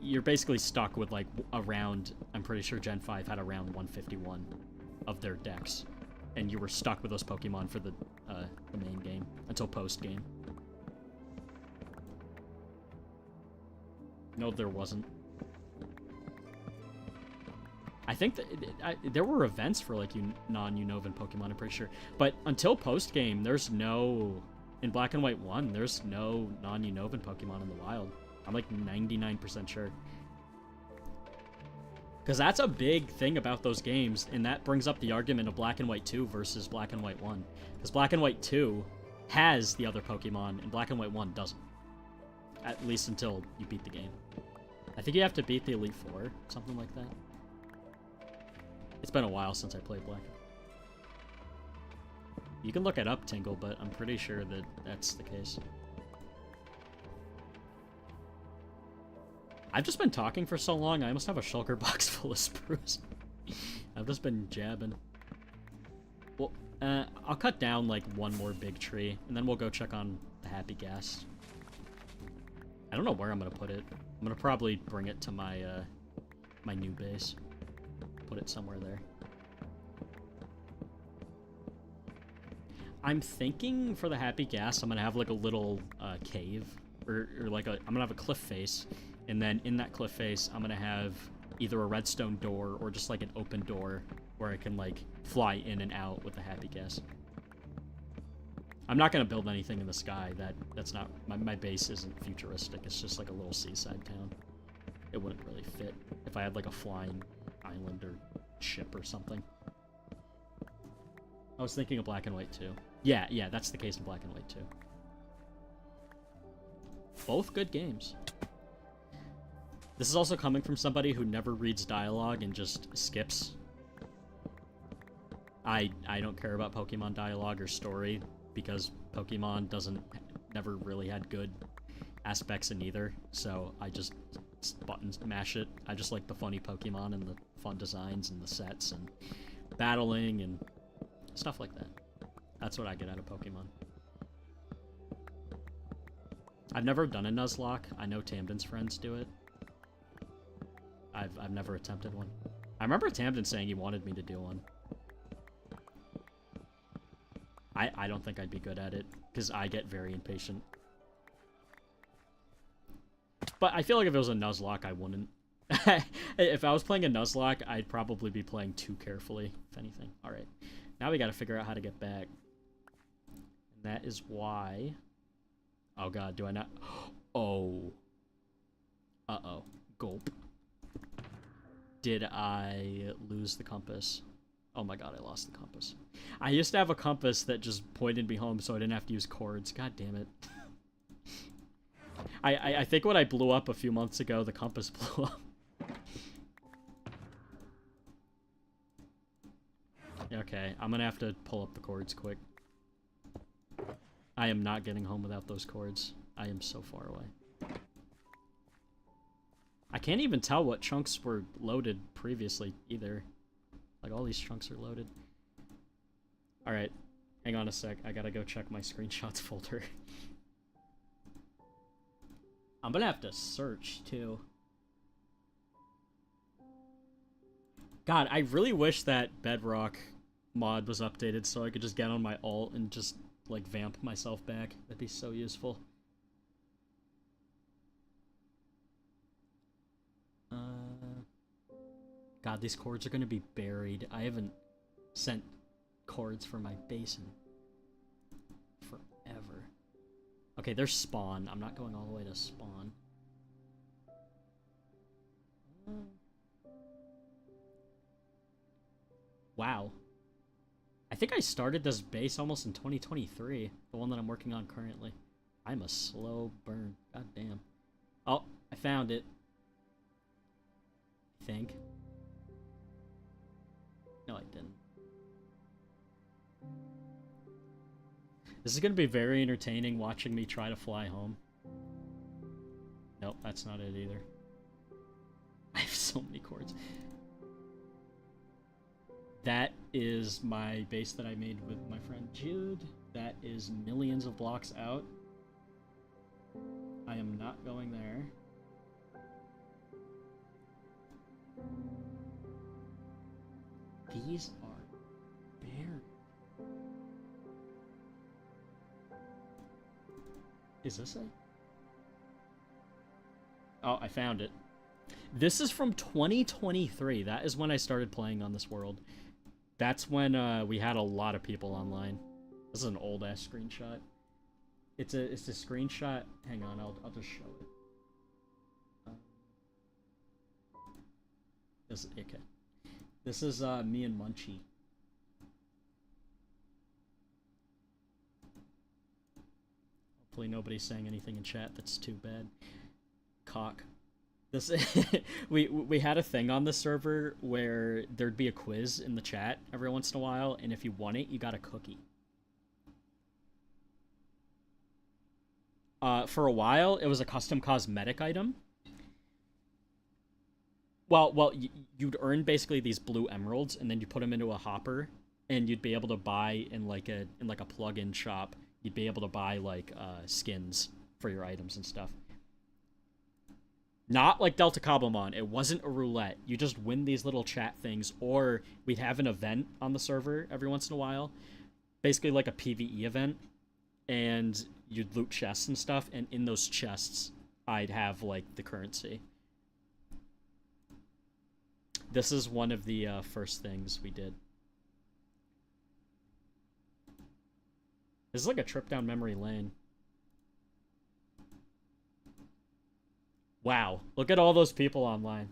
you're basically stuck with, like, around, I'm pretty sure Gen 5 had around 151 of their decks. And you were stuck with those Pokemon for the main game until post-game. No, there wasn't. I think that there were events for, like, non-Unobin Pokemon, I'm pretty sure. But until post-game, there's no... In Black and White 1, there's no non-Unobin Pokemon in the wild. I'm, like, 99% sure. Because that's a big thing about those games, and that brings up the argument of Black and White 2 versus Black and White 1. Because Black and White 2 has the other Pokemon, and Black and White 1 doesn't. At least until you beat the game. I think you have to beat the Elite Four, something like that. It's been a while since I played Black. You can look it up, Tingle, but I'm pretty sure that that's the case. I've just been talking for so long, I almost have a shulker box full of spruce. I've just been jabbing. Well, I'll cut down, like, one more big tree, and then we'll go check on the Happy Gas. I don't know where I'm gonna put it. I'm gonna probably bring it to my my new base. Put it somewhere there. I'm thinking for the happy gas, I'm gonna have like a little cave, or like I'm gonna have a cliff face, and then in that cliff face, I'm gonna have either a redstone door or just like an open door where I can like fly in and out with the happy gas. I'm not gonna build anything in the sky. That's not my base isn't futuristic. It's just like a little seaside town. It wouldn't really fit if I had like a flying island or ship or something. I was thinking of black and white too. Yeah, that's the case in black and white too. Both good games. This is also coming from somebody who never reads dialogue and just skips. I don't care about Pokemon dialogue or story because Pokemon never really had good aspects in either, so I just button mash it. I just like the funny Pokemon and the fun designs and the sets and battling and stuff like that. That's what I get out of Pokemon. I've never done a Nuzlocke. I know Tamden's friends do it. I've never attempted one. I remember Tamden saying he wanted me to do one. I don't think I'd be good at it, because I get very impatient. But I feel like if it was a Nuzlocke, I wouldn't. If I was playing a Nuzlocke, I'd probably be playing too carefully, if anything. Alright. Now we gotta figure out how to get back. And that is why... Oh god, do I not... Oh. Uh-oh. Gulp. Did I lose the compass? Oh my god, I lost the compass. I used to have a compass that just pointed me home so I didn't have to use cords. God damn it. I think when I blew up a few months ago, the compass blew up. Okay, I'm gonna have to pull up the cords quick. I am not getting home without those cords. I am so far away. I can't even tell what chunks were loaded previously, either. Like, all these chunks are loaded. Alright, hang on a sec. I gotta go check my screenshots folder. I'm gonna have to search, too. God, I really wish that Bedrock mod was updated so I could just get on my alt and just, like, vamp myself back. That'd be so useful. God, these cords are gonna be buried. I haven't sent cords for my basin forever. Okay, there's spawn. I'm not going all the way to spawn. Wow. I think I started this base almost in 2023. The one that I'm working on currently. I'm a slow burn. God damn. Oh, I found it. I think. No, I didn't. This is going to be very entertaining watching me try to fly home. Nope, that's not it either. I have so many cords. That is my base that I made with my friend Jude. That is millions of blocks out. I am not going there. These are buried. Is this it? Oh, I found it. This is from 2023. That is when I started playing on this world. That's when we had a lot of people online. This is an old ass screenshot. It's a screenshot. Hang on, I'll just show it. Okay. This is me and Munchie. Hopefully nobody's saying anything in chat that's too bad. Cock. This we had a thing on the server where there'd be a quiz in the chat every once in a while, and if you won it, you got a cookie. For a while, it was a custom cosmetic item. Well, you'd earn basically these blue emeralds, and then you put them into a hopper, and you'd be able to buy in like a plug-in shop. You'd be able to buy like skins for your items and stuff. Not like Delta Cobblemon. It wasn't a roulette. You just win these little chat things, or we'd have an event on the server every once in a while. Basically like a PvE event, and you'd loot chests and stuff, and in those chests, I'd have, like, the currency. This is one of the first things we did. This is like a trip down memory lane. Wow, look at all those people online.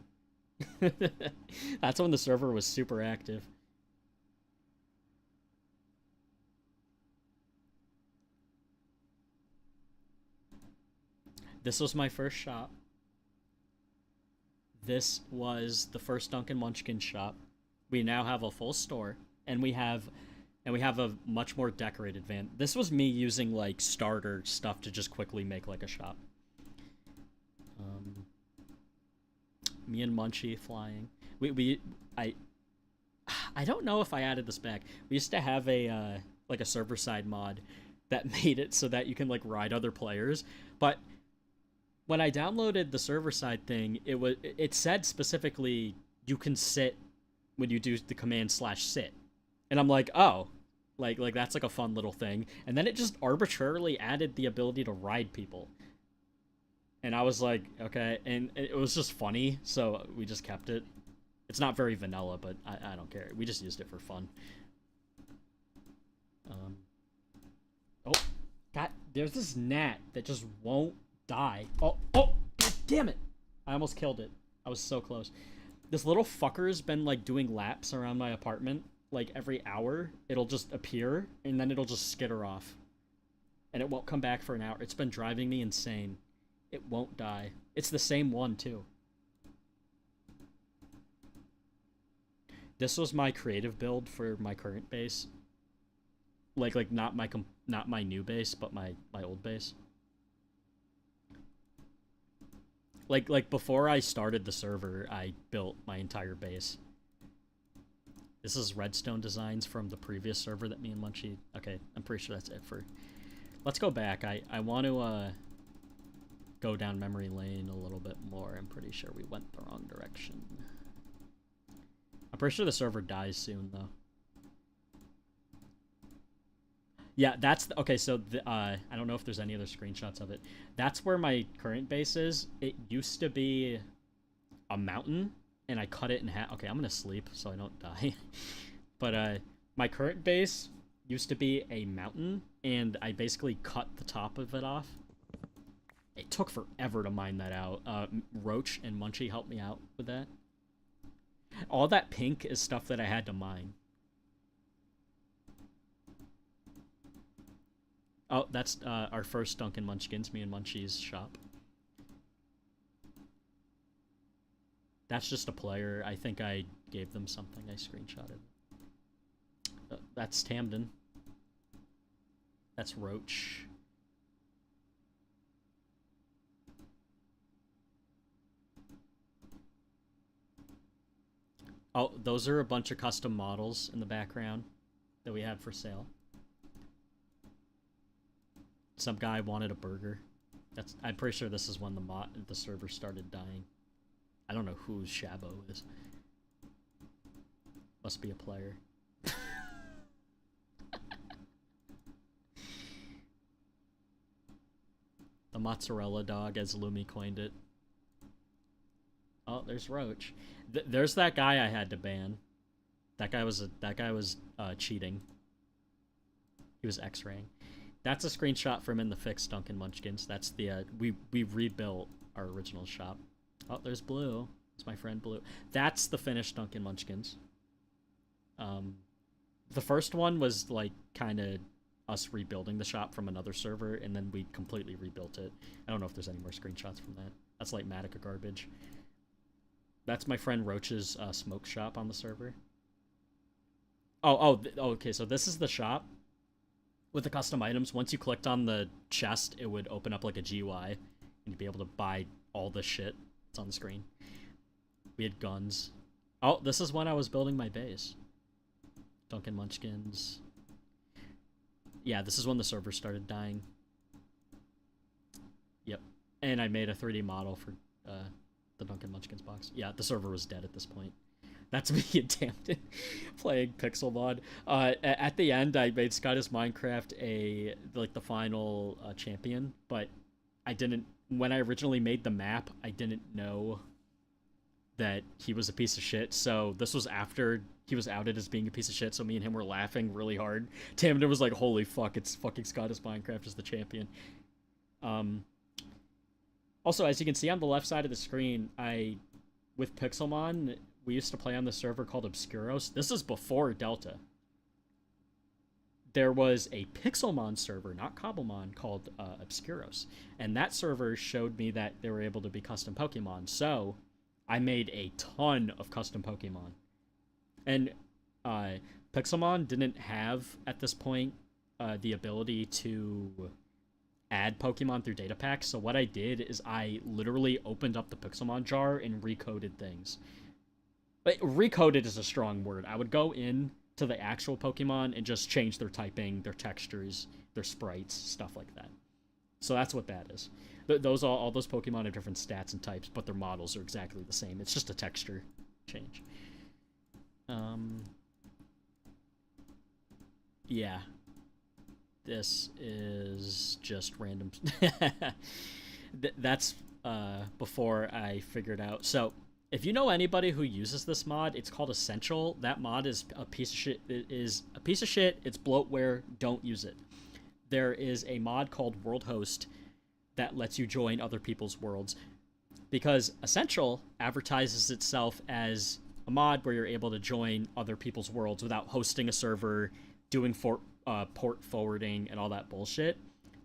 That's when the server was super active. This was my first shop. This was the first Duncan Munchkin shop. We now have a full store, and we have a much more decorated van. This was me using, like, starter stuff to just quickly make, like, a shop. Me and Munchie flying. I don't know if I added this back. We used to have a like a server side mod that made it so that you can, like, ride other players, but when I downloaded the server side thing, it said specifically you can sit when you do the command /sit, and I'm like, oh, like that's like a fun little thing, and then it just arbitrarily added the ability to ride people. And I was like, okay, and it was just funny, so we just kept it. It's not very vanilla, but I don't care. We just used it for fun. Oh, God, there's this gnat that just won't die. Oh, God damn it. I almost killed it. I was so close. This little fucker's been, like, doing laps around my apartment. Like, every hour, it'll just appear, and then it'll just skitter off. And it won't come back for an hour. It's been driving me insane. It won't die. It's the same one, too. This was my creative build for my current base. Like not my new base, but my old base. Like before I started the server, I built my entire base. This is redstone designs from the previous server that me and Munchie... Okay, I'm pretty sure that's it for... Let's go back. I want to go down memory lane a little bit more. I'm pretty sure we went the wrong direction. I'm pretty sure the server dies soon, though. Yeah, that's... Okay, so I don't know if there's any other screenshots of it. That's where my current base is. It used to be a mountain, and I cut it in half. Okay, I'm gonna sleep so I don't die. But my current base used to be a mountain, and I basically cut the top of it off. It took forever to mine that out. Roach and Munchie helped me out with that. All that pink is stuff that I had to mine. Oh, that's our first Duncan Munchkins, me and Munchie's shop. That's just a player. I think I gave them something. I screenshotted. That's Tamden. That's Roach. Oh, those are a bunch of custom models in the background that we have for sale. Some guy wanted a burger. I'm pretty sure this is when the server started dying. I don't know who Shabo is. Must be a player. The mozzarella dog, as Lumi coined it. Oh, there's Roach. There's that guy I had to ban. That guy was cheating. He was X-raying. That's a screenshot from in the fixed Duncan Munchkins. That's the we rebuilt our original shop. Oh, there's Blue. It's my friend Blue. That's the finished Duncan Munchkins. The first one was like kind of us rebuilding the shop from another server, and then we completely rebuilt it. I don't know if there's any more screenshots from that. That's like Matica garbage. That's my friend Roach's smoke shop on the server. Okay, so this is the shop with the custom items. Once you clicked on the chest, it would open up like a GUI, and you'd be able to buy all the shit that's on the screen. We had guns. Oh, this is when I was building my base. Duncan Munchkins. Yeah, this is when the server started dying. Yep. And I made a 3D model for Drunken Munchkins box. Yeah, the server was dead at this point. That's me attempting playing Pixelmon. At the end, I made Scottish Minecraft the final champion, but I didn't. When I originally made the map, I didn't know that he was a piece of shit. So this was after he was outed as being a piece of shit. So me and him were laughing really hard. Tamden was like, "Holy fuck! It's fucking Scottish Minecraft is the champion." Also, as you can see on the left side of the screen, with Pixelmon, we used to play on the server called Obscuros. This is before Delta. There was a Pixelmon server, not Cobblemon, called Obscuros. And that server showed me that they were able to be custom Pokemon. So I made a ton of custom Pokemon. And Pixelmon didn't have, at this point, the ability to add Pokemon through data packs. So what I did is I literally opened up the Pixelmon jar and recoded things. But recoded is a strong word. I would go in to the actual Pokemon and just change their typing, their textures, their sprites, stuff like that. So that's what that is. All those Pokemon have different stats and types, but their models are exactly the same. It's just a texture change. Yeah. This is just random. That's before I figured out. So if you know anybody who uses this mod, it's called Essential. That mod is a piece of shit. It is a piece of shit. It's bloatware. Don't use it. There is a mod called World Host that lets you join other people's worlds, because Essential advertises itself as a mod where you're able to join other people's worlds without hosting a server, doing port forwarding and all that bullshit.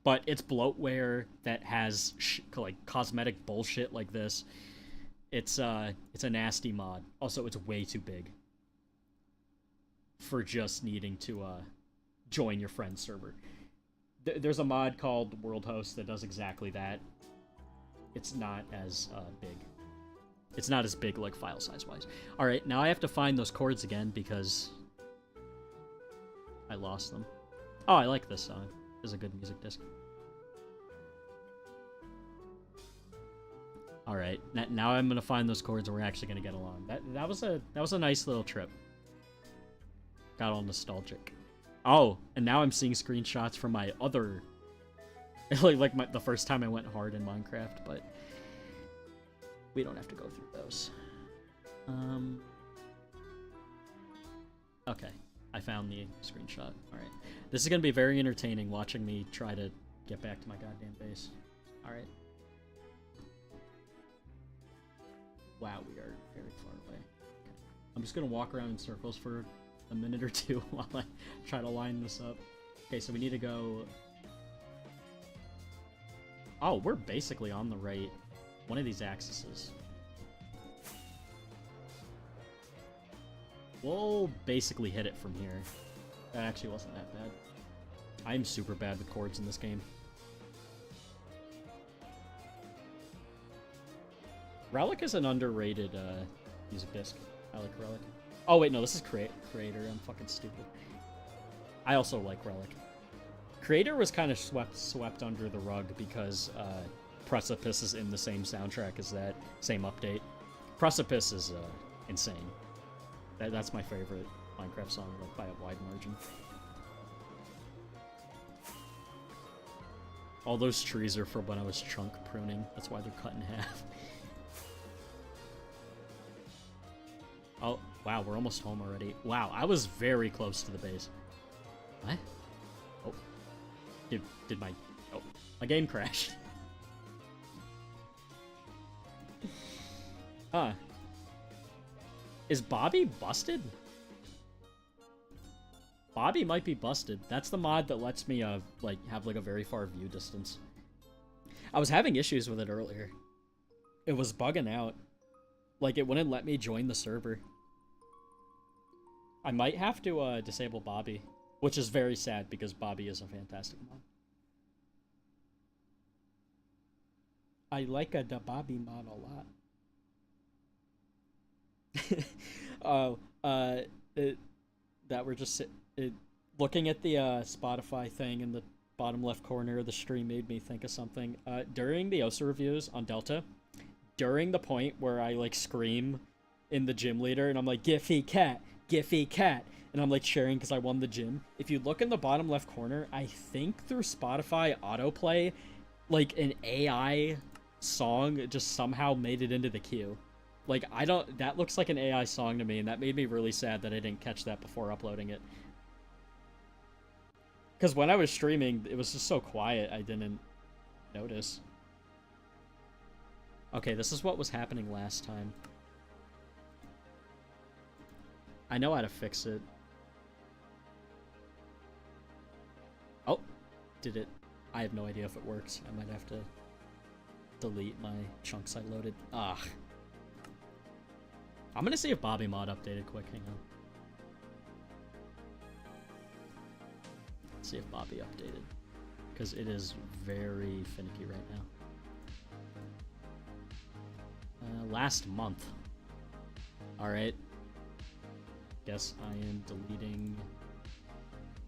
But it's bloatware that has cosmetic bullshit like this. It's a nasty mod. Also, it's way too big for just needing to join your friend's server. There's a mod called World Host that does exactly that. It's not as big. It's not as big, like, file size wise. All right, now I have to find those chords again because I lost them. Oh, I like this song. This is a good music disc. All right, now I'm gonna find those chords and we're actually gonna get along. That was a nice little trip. Got all nostalgic. Oh, and now I'm seeing screenshots from my other, the first time I went hard in Minecraft, but we don't have to go through those. Okay, I found the screenshot. All right, this is gonna be very entertaining watching me try to get back to my goddamn base. All right. Wow, we are very far away. Okay. I'm just gonna walk around in circles for a minute or two while I try to line this up. Okay, so we need to go... Oh, we're basically on the right one of these axes. We'll basically hit it from here. That actually wasn't that bad. I'm super bad with chords in this game. Relic is an underrated music disc. I like Relic. Oh wait, no, this is Creator. I'm fucking stupid. I also like Relic. Creator was kind of swept under the rug because Precipice is in the same soundtrack as that same update. Precipice is insane. That's my favorite Minecraft song, like, by a wide margin. All those trees are from when I was chunk pruning. That's why they're cut in half. Oh, wow, we're almost home already. Wow, I was very close to the base. What? Oh. Did my... Oh, my game crashed. Huh. Is Bobby busted? Bobby might be busted. That's the mod that lets me, have, a very far view distance. I was having issues with it earlier. It was bugging out. Like, it wouldn't let me join the server. I might have to disable Bobby, which is very sad because Bobby is a fantastic mod. I like the Bobby mod a lot. That we're just looking at the Spotify thing in the bottom left corner of the stream made me think of something. During the OSA reviews on Delta, during the point where I like scream in the gym leader and I'm like, Giphy cat, and I'm like cheering because I won the gym. If you look in the bottom left corner, I think through Spotify autoplay, like an AI song just somehow made it into the queue. Like, that looks like an AI song to me, and that made me really sad that I didn't catch that before uploading it. Because when I was streaming, it was just so quiet, I didn't notice. Okay, this is what was happening last time. I know how to fix it. Oh, did it? I have no idea if it works. I might have to delete my chunks I loaded. Ah. I'm gonna see if Bobby Mod updated quick. Hang on. Let's see if Bobby updated. Because it is very finicky right now. Last month. Alright. Guess I am deleting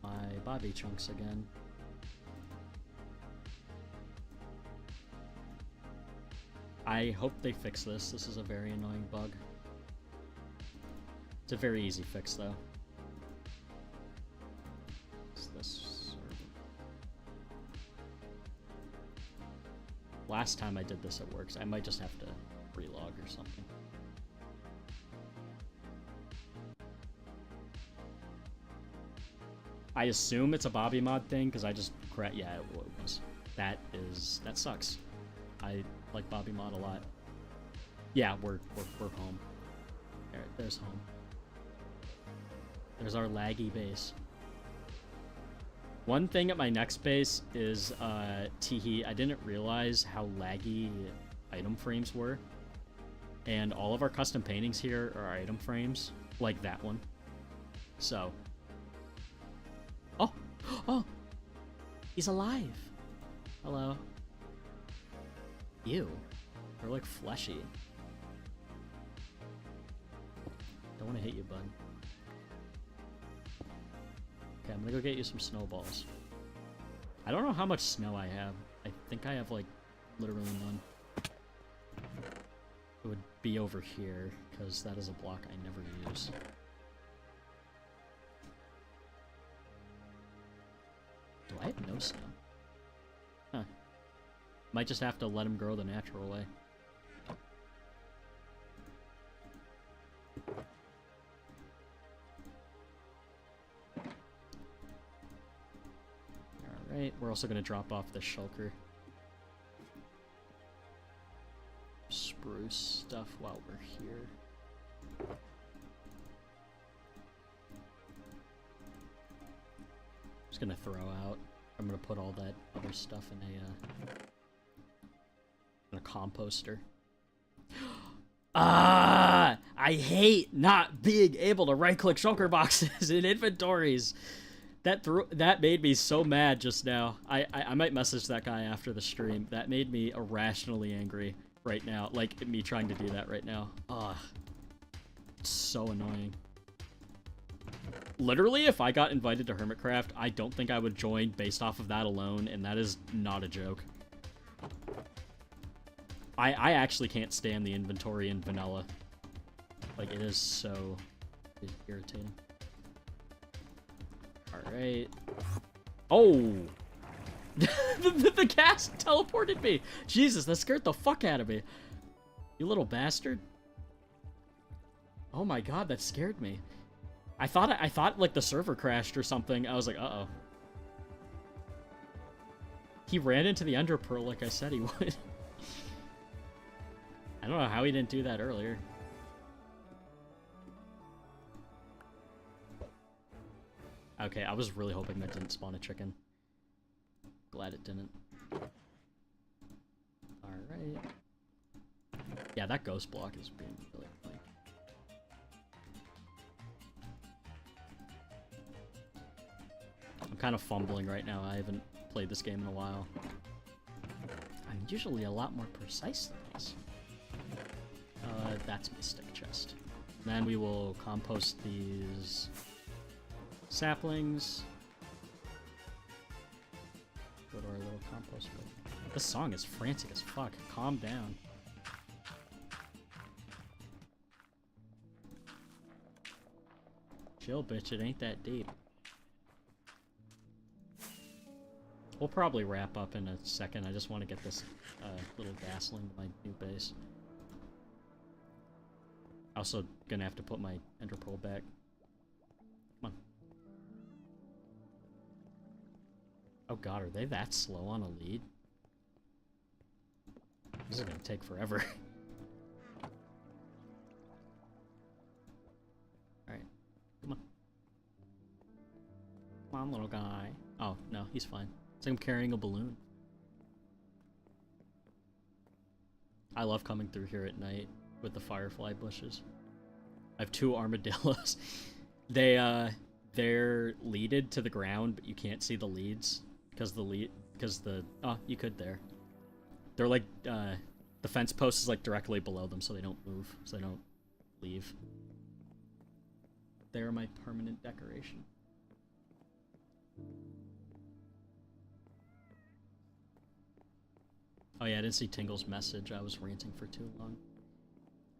my Bobby chunks again. I hope they fix this. This is a very annoying bug. It's a very easy fix, though. What's this? Last time I did this, it works. I might just have to relog or something. I assume it's a Bobby Mod thing, because I just... Yeah, it was. That sucks. I like Bobby Mod a lot. Yeah, we're home. There's home. There's our laggy base. One thing at my next base is, Teehee, I didn't realize how laggy item frames were. And all of our custom paintings here are item frames, like that one. So. Oh! Oh! He's alive! Hello. Ew. They're like fleshy. Don't want to hit you, bud. Okay, I'm gonna go get you some snowballs. I don't know how much snow I have. I think I have, like, literally none. It would be over here, because that is a block I never use. Do I have no snow? Huh. Might just have to let him grow the natural way. Alright, we're also going to drop off the shulker. Spruce stuff while we're here. Just going to throw out. I'm going to put all that other stuff in a composter. Ah! I hate not being able to right-click shulker boxes in inventories. That made me so mad just now. I might message that guy after the stream. That made me irrationally angry right now. Like, me trying to do that right now. Ugh. It's so annoying. Literally, if I got invited to Hermitcraft, I don't think I would join based off of that alone, and that is not a joke. I actually can't stand the inventory in vanilla. Like, it is so irritating. Alright. Oh! the cast teleported me! Jesus, that scared the fuck out of me. You little bastard. Oh my god, that scared me. I thought like the server crashed or something. I was like, uh-oh. He ran into the Ender Pearl like I said he would. I don't know how he didn't do that earlier. Okay, I was really hoping that didn't spawn a chicken. Glad it didn't. Alright. Yeah, that ghost block is being really annoying. I'm kind of fumbling right now. I haven't played this game in a while. I'm usually a lot more precise than this. That's my stick chest. Then we will compost these saplings. Go to our little compost bin. This song is frantic as fuck. Calm down. Chill, bitch, it ain't that deep. We'll probably wrap up in a second. I just want to get this little gasling to my new base. Also gonna have to put my ender pearl back. Come on. Oh god, are they that slow on a lead? This is gonna take forever. Alright. Come on. Come on, little guy. Oh, no, he's fine. It's like I'm carrying a balloon. I love coming through here at night with the firefly bushes. I have 2 armadillos. They're leaded to the ground, but you can't see the leads because oh, you could there. They're like the fence post is like directly below them, so they don't move, so they don't leave. They're my permanent decoration. Oh yeah, I didn't see Tingle's message. I was ranting for too long.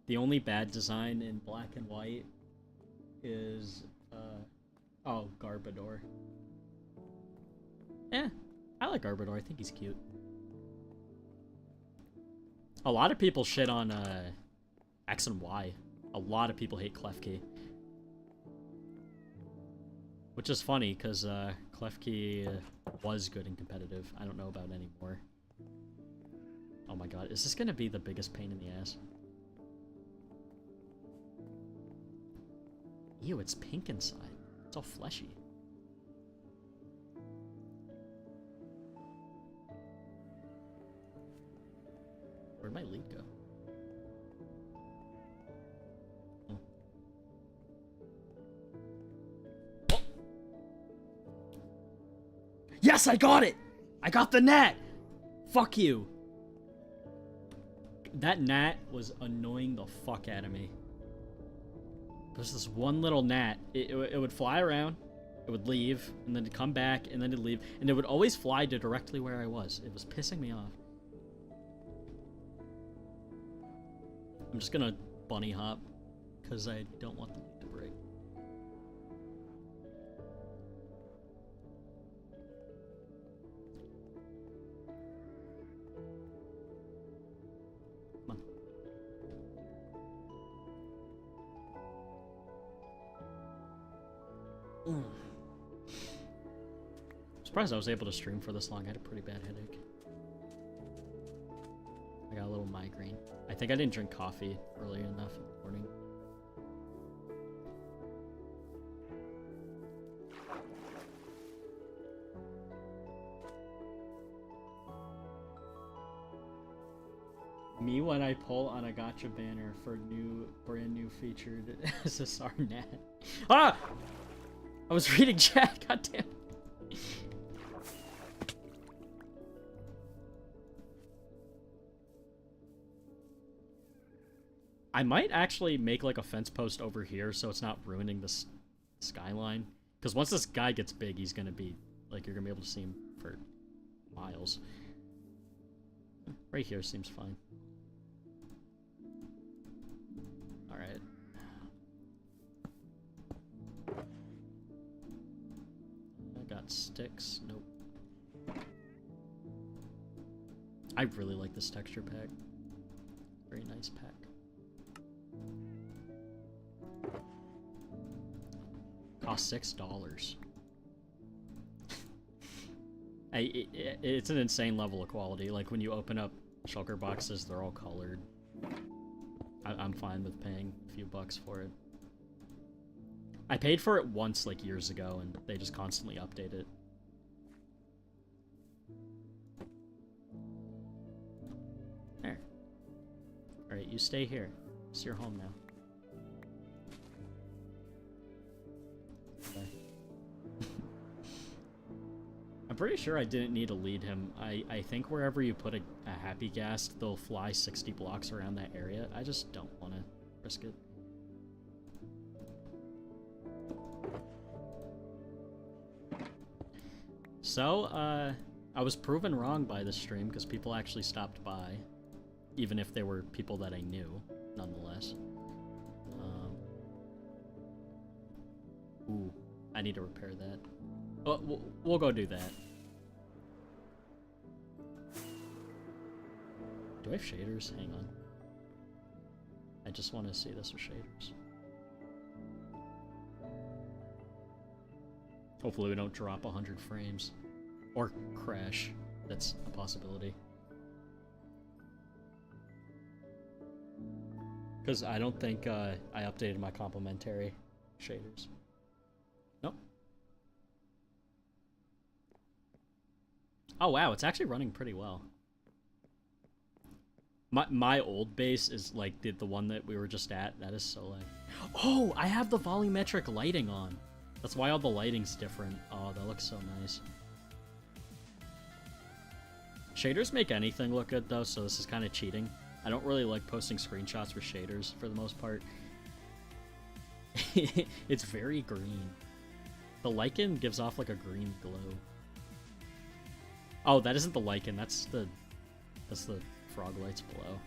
The only bad design in black and white is, oh, Garbodor. Eh, I like Garbodor. I think he's cute. A lot of people shit on, X and Y. A lot of people hate Klefki. Which is funny, because, Klefki was good and competitive. I don't know about anymore. Oh my god, is this gonna be the biggest pain in the ass? Ew, it's pink inside. It's all fleshy. Where'd my lead go? Oh. Oh. Yes, I got it! I got the gnat! Fuck you! That gnat was annoying the fuck out of me. There's this one little gnat. It would fly around, it would leave, and then it'd come back, and then it'd leave, and it would always fly to directly where I was. It was pissing me off. I'm just gonna bunny hop, because I don't want the lead to break. I'm surprised I was able to stream for this long. I had a pretty bad headache. I got a little migraine. I think I didn't drink coffee early enough in the morning. Me when I pull on a gacha banner for brand new featured SSR Nat. Ah! I was reading chat, goddamn. I might actually make like a fence post over here so it's not ruining the skyline. Because once this guy gets big, he's gonna be like, you're gonna be able to see him for miles. Right here seems fine. Alright. I got sticks. Nope. I really like this texture pack. Very nice pack. Cost $6. It's an insane level of quality. Like when you open up shulker boxes, they're all colored. I'm fine with paying a few bucks for it. I paid for it once like years ago and they just constantly update it. There. Alright, you stay here. It's your home now. I'm pretty sure I didn't need to lead him. I think wherever you put a happy ghast, they'll fly 60 blocks around that area. I just don't want to risk it. So, I was proven wrong by this stream because people actually stopped by. Even if they were people that I knew, nonetheless. Ooh, I need to repair that. Oh, we'll go do that. Do I have shaders? Hang on. I just want to see this with shaders. Hopefully we don't drop 100 frames. Or crash. That's a possibility. Because I don't think I updated my complementary shaders. Nope. Oh wow, it's actually running pretty well. My old base is like the one that we were just at. That is so lag. Oh, I have the volumetric lighting on. That's why all the lighting's different. Oh, that looks so nice. Shaders make anything look good though, so this is kind of cheating. I don't really like posting screenshots with shaders for the most part. It's very green. The lichen gives off like a green glow. Oh, that isn't the lichen. That's the frog lights below.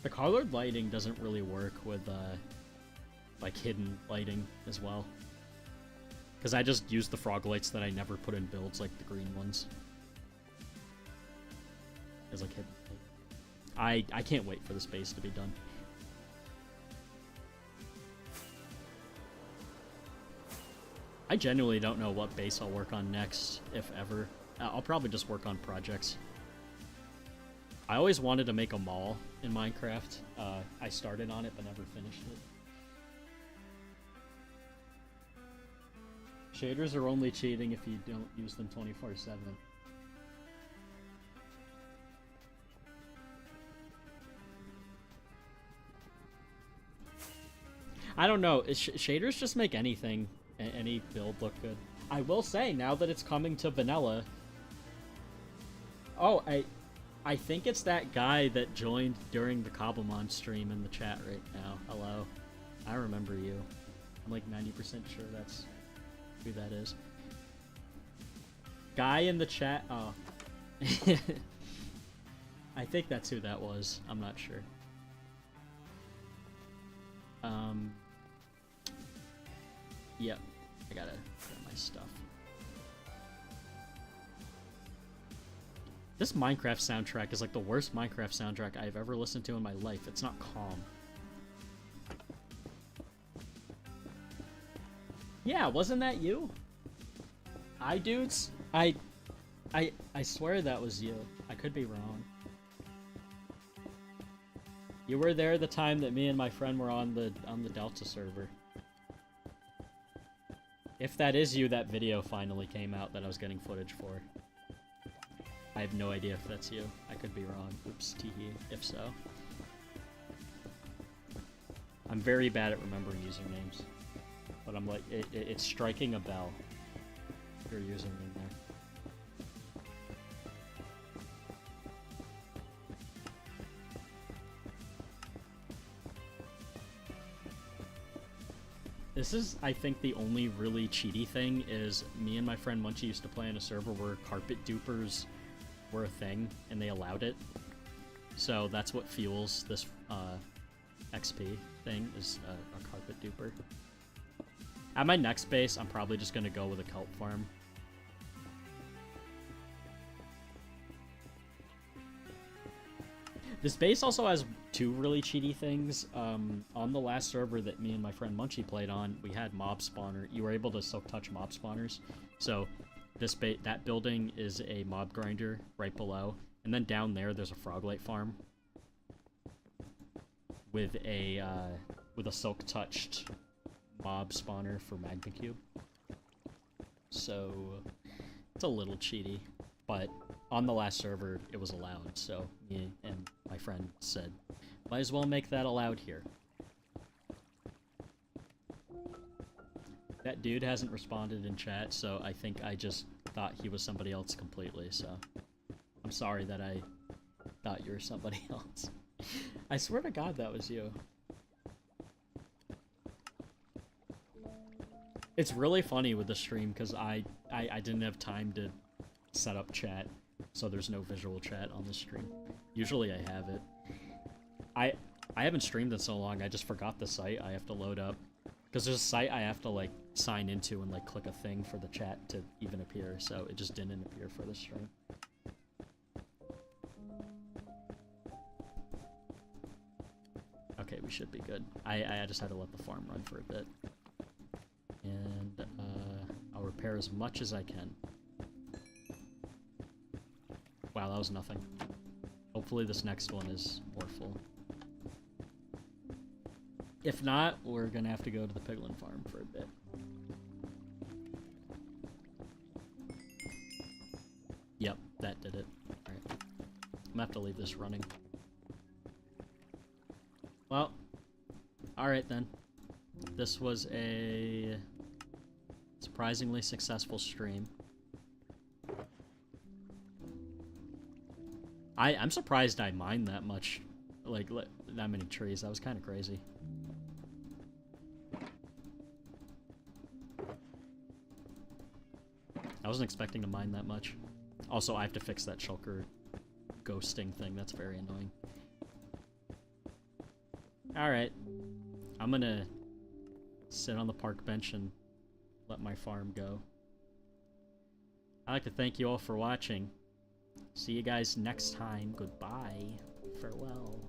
The colored lighting doesn't really work with like hidden lighting as well. Because I just use the frog lights that I never put in builds, like the green ones. As like hidden. I can't wait for this base to be done. I genuinely don't know what base I'll work on next, if ever. I'll probably just work on projects. I always wanted to make a mall in Minecraft. I started on it but never finished it. Shaders are only cheating if you don't use them 24/7. I don't know. Shaders just make anything, any build look good. I will say, now that it's coming to vanilla... Oh, I think it's that guy that joined during the Cobblemon stream in the chat right now. Hello. I remember you. I'm like 90% sure that's who that is. Guy in the chat... Oh. I think that's who that was. I'm not sure. Yep. I gotta grab my stuff. This Minecraft soundtrack is like the worst Minecraft soundtrack I've ever listened to in my life. It's not calm. Yeah, wasn't that you? Dudes? I swear that was you. I could be wrong. You were there the time that me and my friend were on the Delta server. If that is you, that video finally came out that I was getting footage for. I have no idea if that's you. I could be wrong. Oops, teehee, if so. I'm very bad at remembering usernames. But I'm like, it's striking a bell. Your username there. This is, I think, the only really cheaty thing is me and my friend Munchie used to play on a server where carpet dupers were a thing, and they allowed it. So that's what fuels this XP thing, is a carpet duper. At my next base, I'm probably just going to go with a kelp farm. This base also has two really cheaty things. On the last server that me and my friend Munchie played on, we had mob spawner. You were able to silk touch mob spawners. So that building is a mob grinder right below, and then down there there's a froglight farm with a silk touched mob spawner for magma cube. So it's a little cheaty, but on the last server it was allowed. So me and my friend said, might as well make that allowed here. That dude hasn't responded in chat, so I think I just thought he was somebody else completely, so I'm sorry that I thought you were somebody else. I swear to God that was you. It's really funny with the stream because I didn't have time to set up chat, so there's no visual chat on the stream. Usually I have it. I haven't streamed in so long, I just forgot the site I have to load up. Because there's a site I have to, like, sign into and, like, click a thing for the chat to even appear, so it just didn't appear for the stream. Okay, we should be good. I just had to let the farm run for a bit. And, I'll repair as much as I can. Wow, that was nothing. Hopefully this next one is more full. If not, we're gonna have to go to the piglin farm for a bit. Yep, that did it. Alright. I'm gonna have to leave this running. Well, alright then. This was a surprisingly successful stream. I'm surprised I mined that much. Like, that many trees. That was kind of crazy. I wasn't expecting to mine that much. Also, I have to fix that shulker ghosting thing. That's very annoying. Alright. I'm gonna sit on the park bench and let my farm go. I'd like to thank you all for watching. See you guys next time. Goodbye. Farewell.